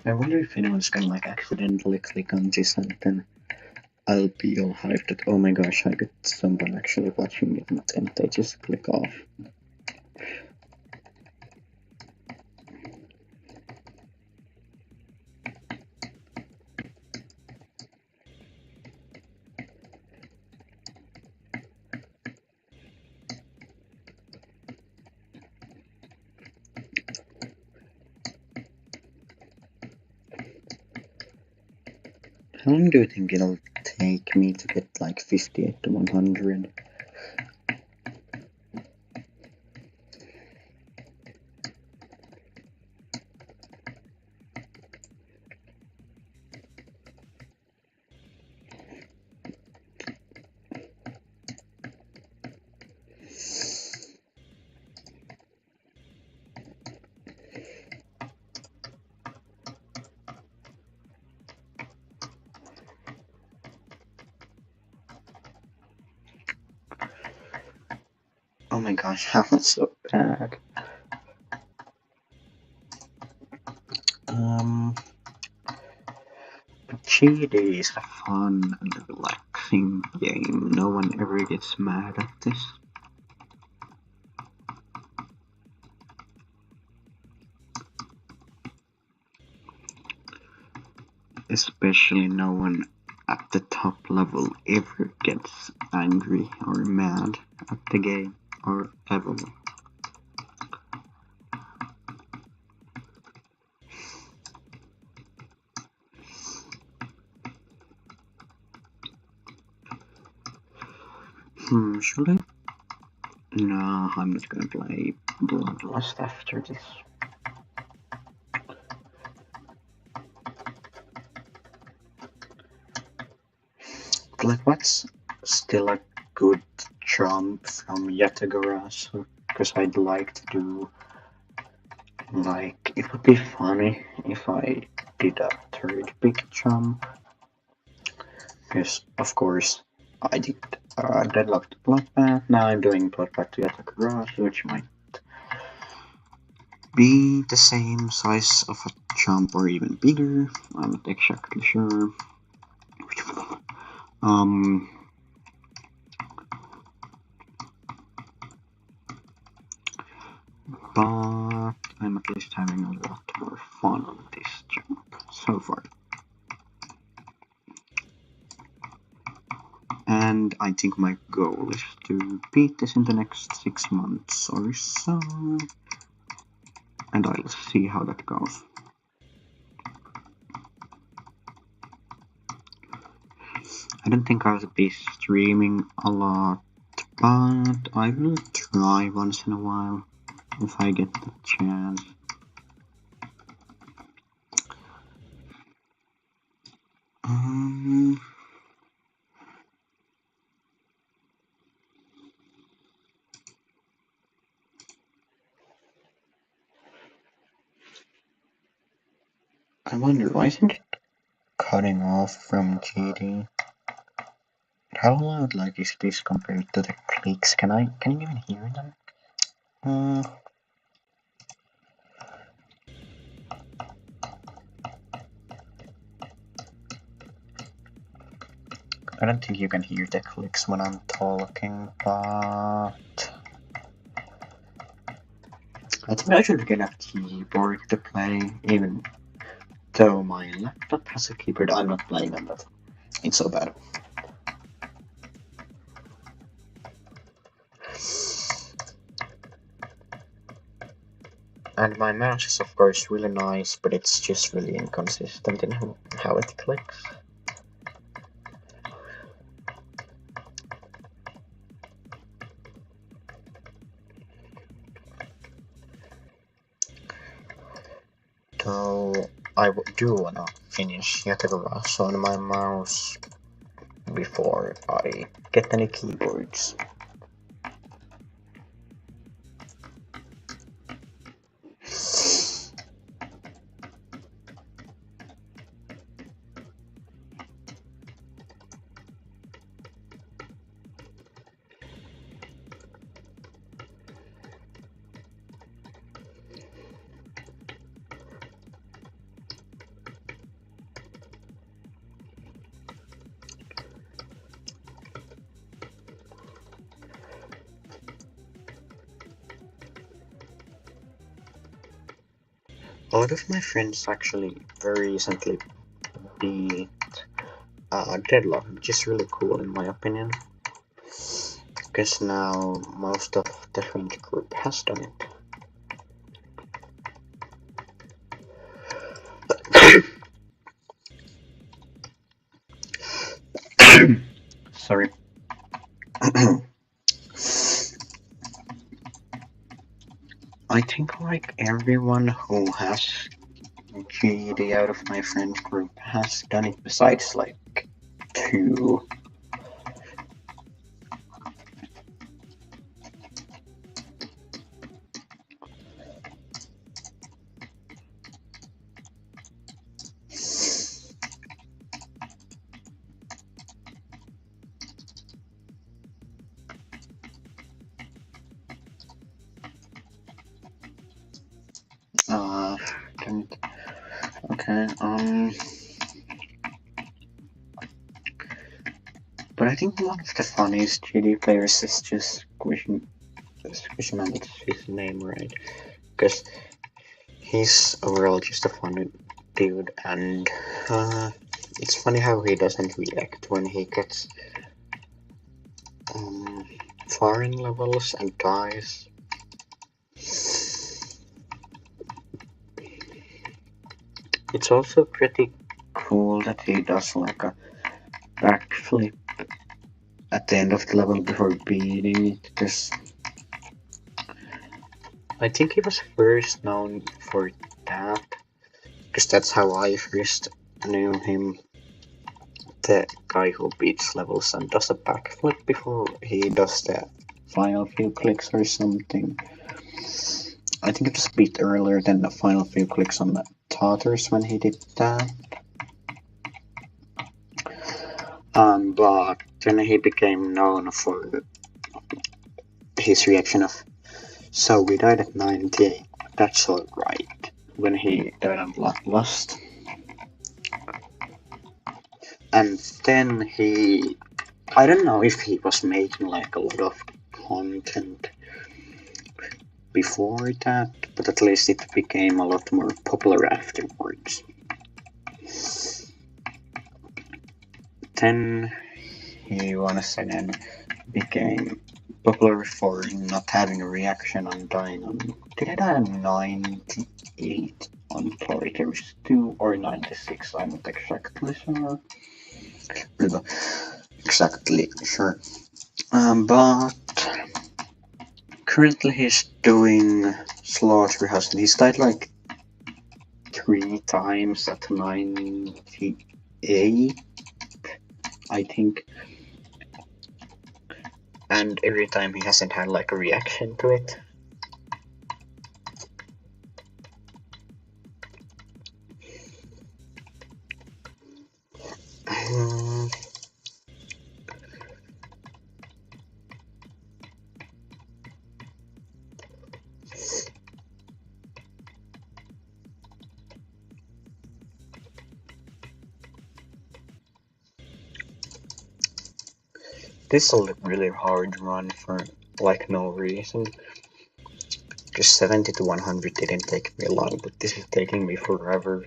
I wonder if anyone's gonna like accidentally click on this and then I'll be all hyped that oh my gosh, I got someone actually watching it and they just click off. How long do you think it'll take me to get like 58 to 100? Oh my gosh, that was so bad. GD is a fun and relaxing game. No one ever gets mad at this. Especially no one at the top level ever gets angry or mad at the game or ever. Should I? No, I'm not gonna play Bloodlust after this. But like, what's still a good jump from Yatagarasu? Because I'd like to do, like, it would be funny if I did a third big jump. Because, of course, I did Deadlocked Bloodbath, now I'm doing Bloodbath to Yatagarasu, which might be the same size of a jump or even bigger. I'm not exactly sure. But I'm at least having a lot more fun on this jump so far. And I think my goal is to beat this in the next 6 months or so. And I'll see how that goes. I don't think I'll be streaming a lot, but I will try once in a while if I get the chance. I wonder, why isn't it cutting off from GD? How loud like is this compared to the clicks? Can you even hear them? I don't think you can hear the clicks when I'm talking, but I think I should get a keyboard to play, even though my laptop has a keyboard. I'm not playing on that. It's so bad. And my mouse is of course really nice, but it's just really inconsistent in how it clicks. So I do wanna finish Yatagarasu on my mouse before I get any keyboards. A lot of my friends actually very recently beat Deadlock, which is really cool in my opinion. Because now most of the friend group has done it. Sorry. I think like everyone who has GD out of my friend group has done it besides like 2. Okay, but I think one of the funniest GD players is just Squishman, it's his name, right? Because he's overall just a funny dude, and it's funny how he doesn't react when he gets foreign levels and dies. It's also pretty cool that he does like a backflip at the end of the level before beating it, because I think he was first known for that, because that's how I first knew him. The guy who beats levels and does a backflip before he does the final few clicks or something. I think it was a bit earlier than the final few clicks on the Totters when he did that. But then he became known for his reaction of, so we died at 98. That's alright. When he died on Bloodlust. And then he... I don't know if he was making like a lot of content before that, but at least it became a lot more popular afterwards. Then he once again became popular for not having a reaction on dying on... Did I die on 98 on Solitaries 2 or 96? I'm not exactly sure. Exactly sure. But currently he's doing Slaughterhouse and he's died like 3 times at 98, I think. And every time he hasn't had like a reaction to it. This is a really hard run for like no reason. Because 70 to 100 didn't take me long, but this is taking me forever.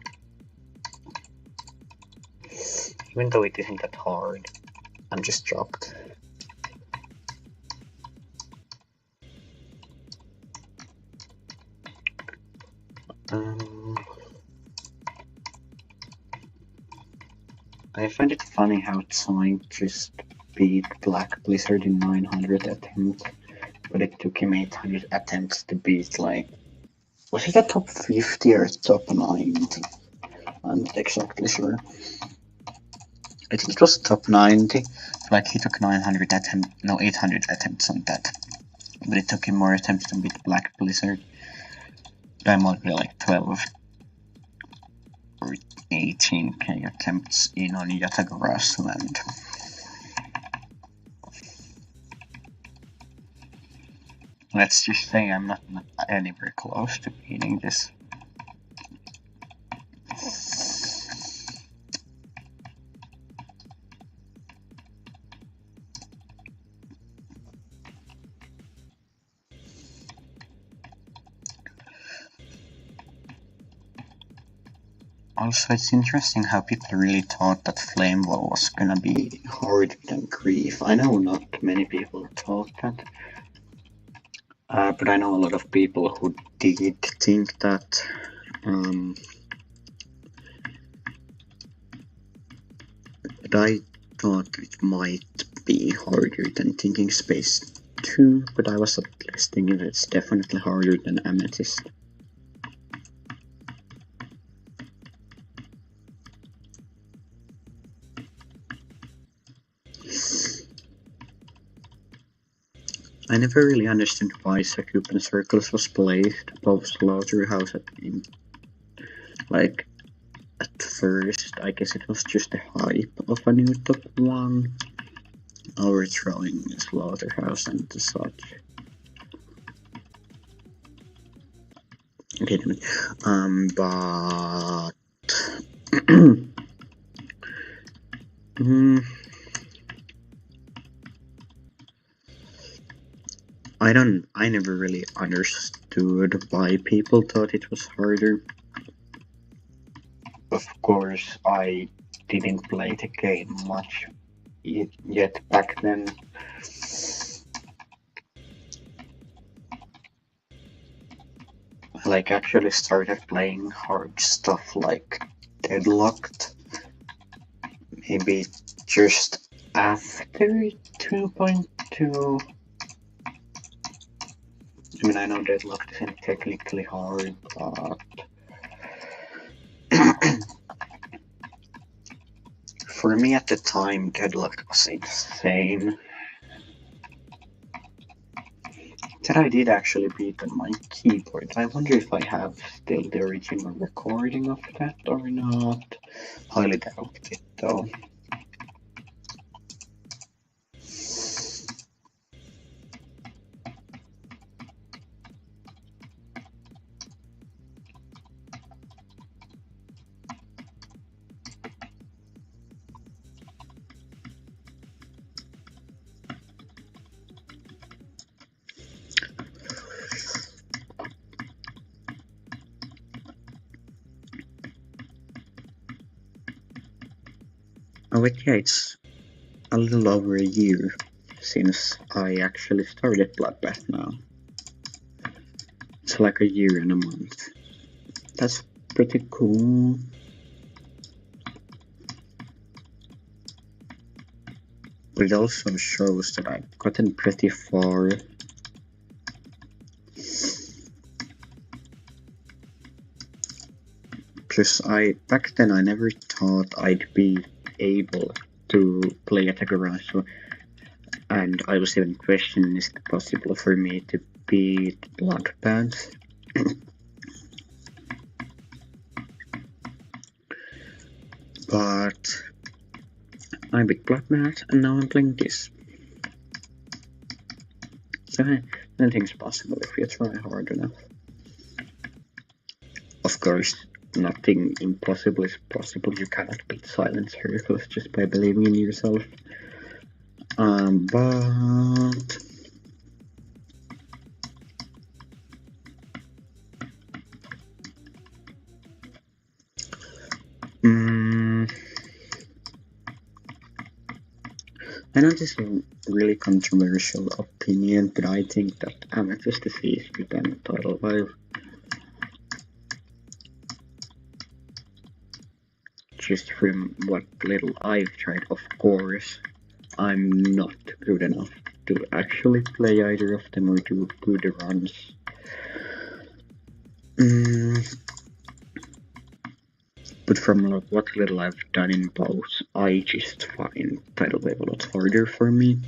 Even though it isn't that hard, I'm just shocked. I find it funny how Zoink just beat Black Blizzard in 900 attempts, but it took him 800 attempts to beat like... Was it a top 50 or top 90? I'm not exactly sure. I think it was top 90. Like he took 900 attempts, no 800 attempts on that. But it took him more attempts to beat Black Blizzard. That might be like 12 or 18k attempts in on Yatagarasu and... Let's just say I'm not anywhere close to beating this. Also, it's interesting how people really thought that Flame Wall was gonna be harder than Grief. I know not many people thought that. But I know a lot of people who did think that. But I thought it might be harder than Thinking Space 2, but I was at least thinking it's definitely harder than Amethyst. I never really understood why Succubus Circles was placed above Slaughterhouse like, at first. I guess it was just the hype of a new top 1, overthrowing Slaughterhouse and such. Okay, but... I never really understood why people thought it was harder. Of course, I didn't play the game much yet back then. Like, actually started playing hard stuff like Deadlocked. Maybe just after 2.2. I mean, I know Deadlocked isn't technically hard, but... For me at the time, Deadlocked was insane. That I did actually beat on my keyboard. I wonder if I have still the original recording of that or not. Highly doubt it though. Oh wait, yeah, it's a little over a year since I actually started Bloodbath now. It's like a year and a month. That's pretty cool. But it also shows that I've gotten pretty far. Because back then I never thought I'd be able to play Yatagarasu, and I was even questioning, is it possible for me to beat Bloodbath? But I beat Bloodbath and now I'm playing this. So anything's possible if you try hard enough. Of course, nothing impossible is possible. You cannot beat Silent Circles just by believing in yourself. But I know this is a really controversial opinion, but I think that Amethyst is easier than Tidal Wave. Just from what little I've tried, of course, I'm not good enough to actually play either of them or do good runs. But from what little I've done in both, I just find Tidal Wave a lot harder for me.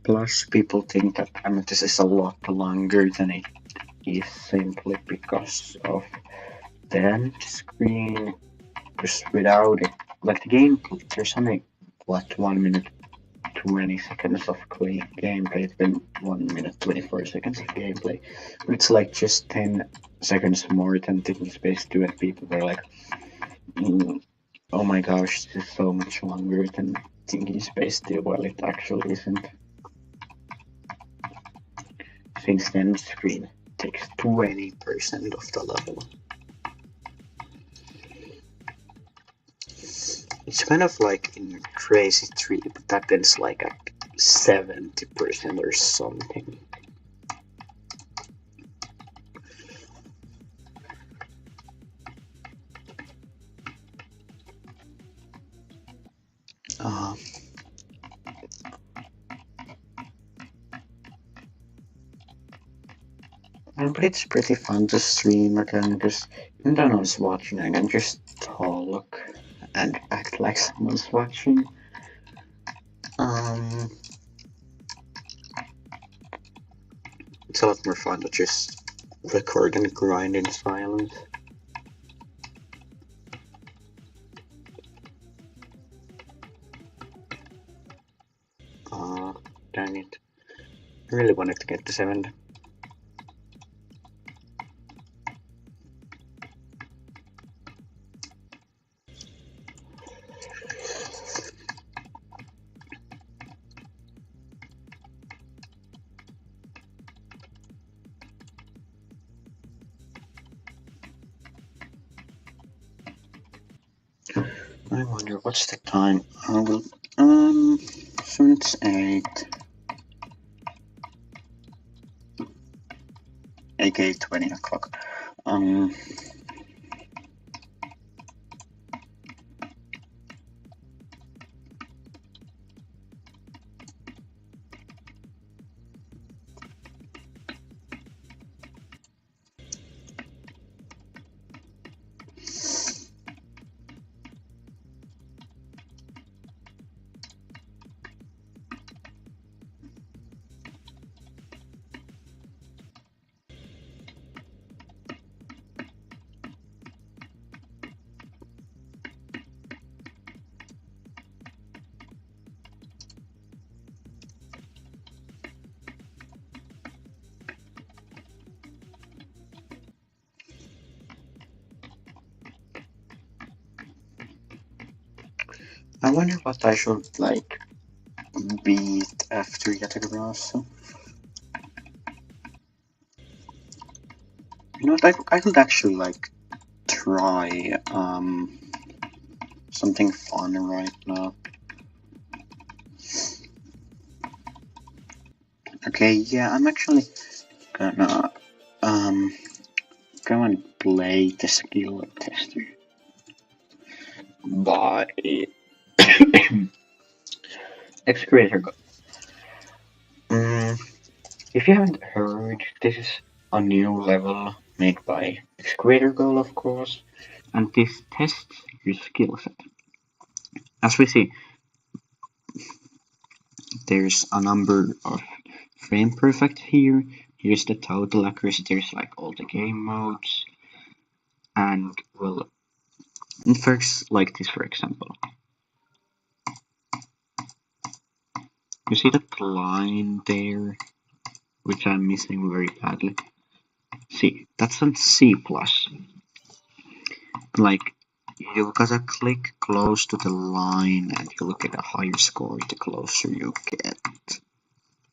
Plus, people think that Amethyst is a lot longer than it is simply because of the end screen. Because without it, like the gameplay, there's only, what, 1 minute 20 seconds of gameplay, then 1 minute 24 seconds of gameplay. It's like just 10 seconds more than Thinking Space 2, and people were like, oh my gosh, this is so much longer than Thinking Space 2. Well, it actually isn't. Since then, the screen takes 20% of the level. It's kind of like in Crazy 3, but that is like at 70% or something. But it's pretty fun to stream again, because even though no one's watching, I can just talk and act like someone's watching. It's a lot more fun to just record and grind in silence. Dang it. I really wanted to get to 7. I wonder what's the time. So it's 8. aka 20 o'clock. I wonder what I should like beat after Yatagarasu. You know what? I could actually like try something fun right now. Okay, yeah, I'm actually gonna go and play the skill tester by Excavator Go. If you haven't heard, this is a new level made by Excavator Goal, of course, and this tests your skill set. As we see, there's a number of frame perfect here. Here's the total accuracy. There's like all the game modes, and well, first like this for example. You see that line there, which I'm missing very badly. See, that's on C plus. Like you gotta click close to the line and you look at a higher score the closer you get.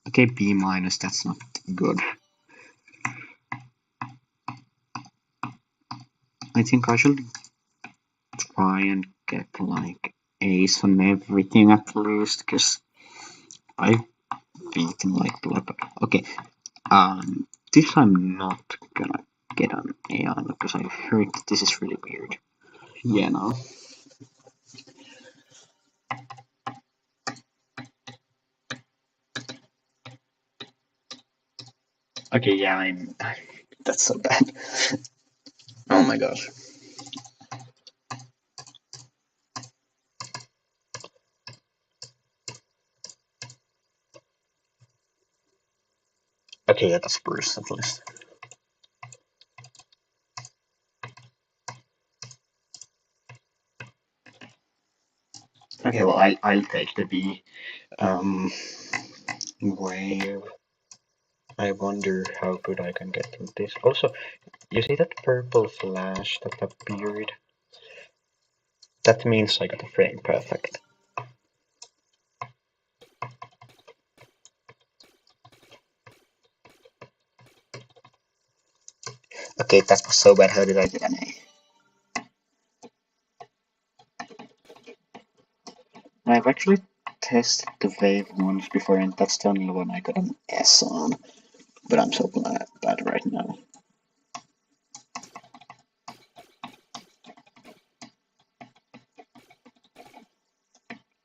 Okay, B minus, that's not good. I think I should try and get like A's on everything at least, because I've beaten like blood. Okay, this I'm not gonna get an A on because I heard this is really weird. Yeah, no. Okay, yeah, I'm. That's so bad. Oh my gosh. Okay, yeah, that's worse at least. Okay, well, I'll take the B. Wave. I wonder how good I can get with this. Also, you see that purple flash that appeared? That means I got a frame perfect. Okay, that was so bad. How did I get an A? I've actually tested the wave once before, and that's the only one I got an S on. But I'm so bad right now.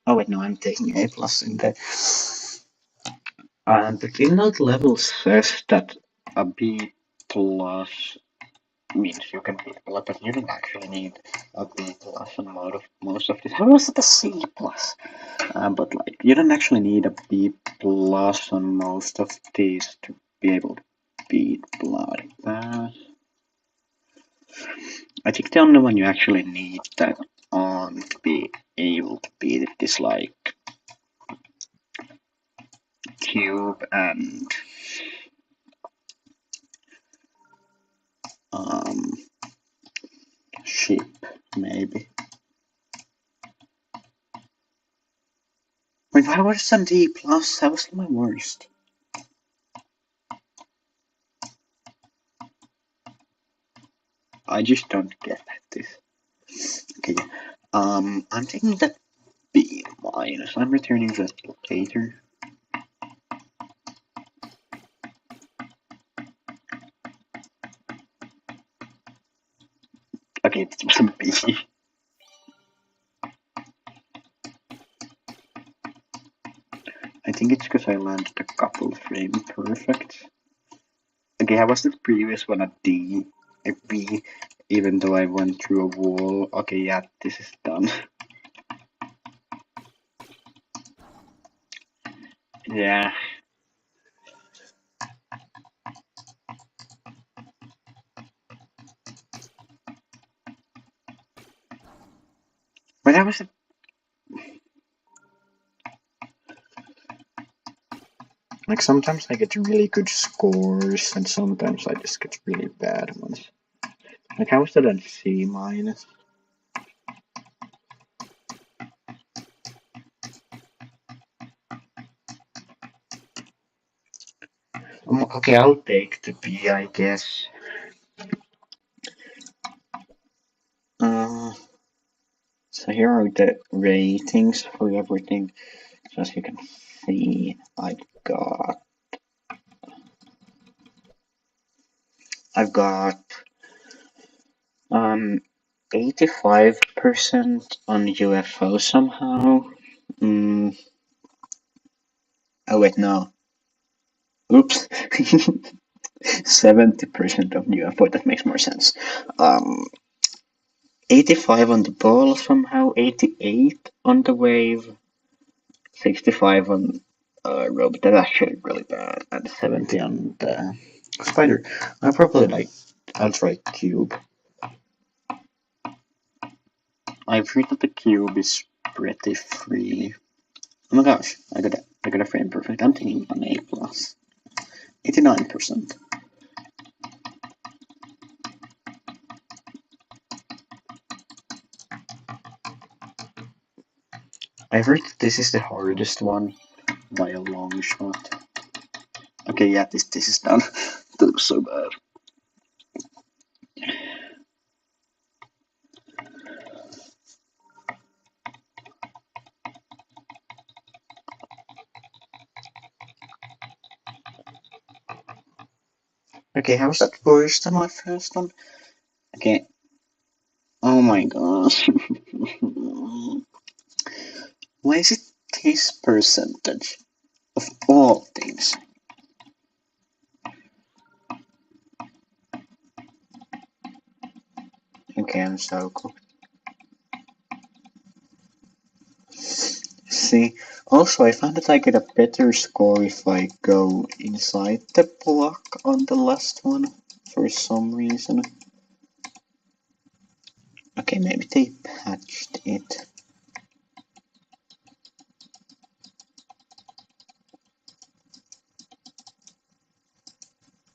Oh wait, no, I'm taking A plus in there. And the Keynote level says that a B plus means you can beat a lot, but you don't actually need a B plus on most of this. How was it a C plus? But like, you don't actually need a B plus on most of these to be able to beat Blood Bath. I think the only one you actually need that on to be able to beat it is like Cube and um Ship, maybe. Wait, why was it D plus? That was my worst. I just don't get this. Okay, I'm taking that B minus. I'm returning that later. Okay, it was a B. I think it's because I landed a couple frame perfect. Okay, how was the previous one a D? A B, even though I went through a wall. Okay, yeah, this is done. Yeah. But that was a like sometimes I get really good scores and sometimes I just get really bad ones. Like how was that a C minus? Okay, I'll take the B, I guess. So here are the ratings for everything. So as you can see, I've got 85% on UFO somehow. Mm, oh wait, no. Oops. 70% of UFO, that makes more sense. Um, 85 on the ball somehow, 88 on the wave, 65 on robot, that's actually really bad, and 70 on the spider. I'll try cube. I've heard that the cube is pretty free. Oh my gosh, I got a frame perfect. I'm thinking an A plus. 89%. I've heard that this is the hardest one by a long shot. Okay, yeah, this is done. That looks so bad. Okay, how's that worse than my first one? Okay. Oh my gosh. Why is it this percentage of all things? Okay, I'm so cool. See, also I found that I get a better score if I go inside the block on the last one for some reason. Okay, maybe they patched it.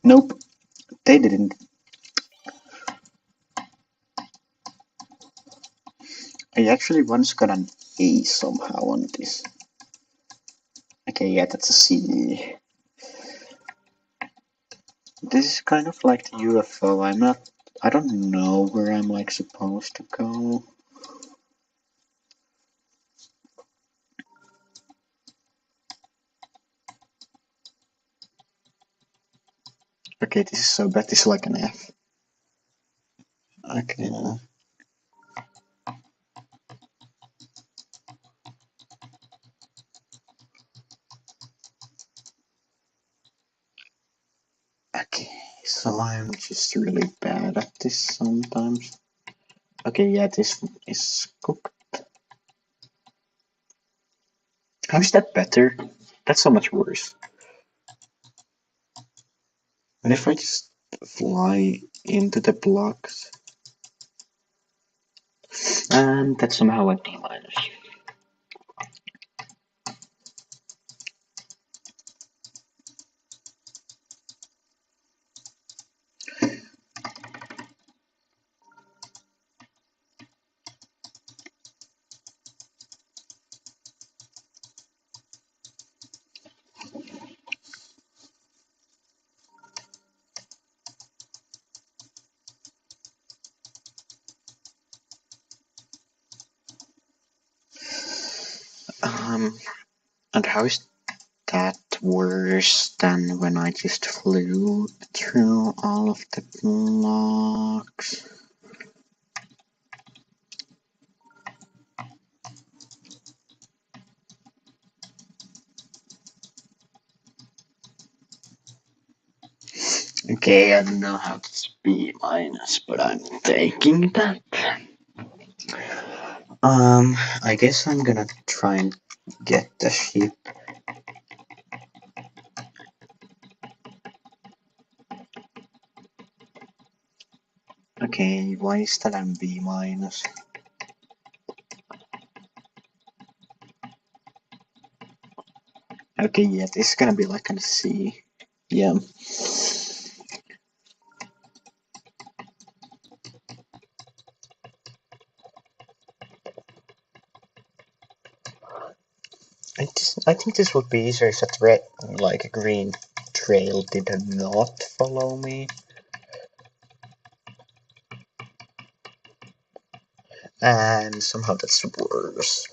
Nope, they didn't. I actually once got an A somehow on this. Okay, yeah, that's a C. This is kind of like the UFO. I don't know where I'm like supposed to go. Okay, this is so bad. This is like an F. Okay. Okay, so I'm just really bad at this sometimes. Okay, yeah, this is cooked. How is that better? That's so much worse. And if I just fly into the blocks, and that's somehow a D minus. And how is that worse than when I just flew through all of the blocks? Okay, I don't know how to B minus, but I'm taking that. I guess I'm gonna try and get the ship. Okay, why is that I'm B minus? Okay, yeah, this is gonna be like a C. Yeah. I think this would be easier if that red, like a green trail did not follow me. And somehow that's worse.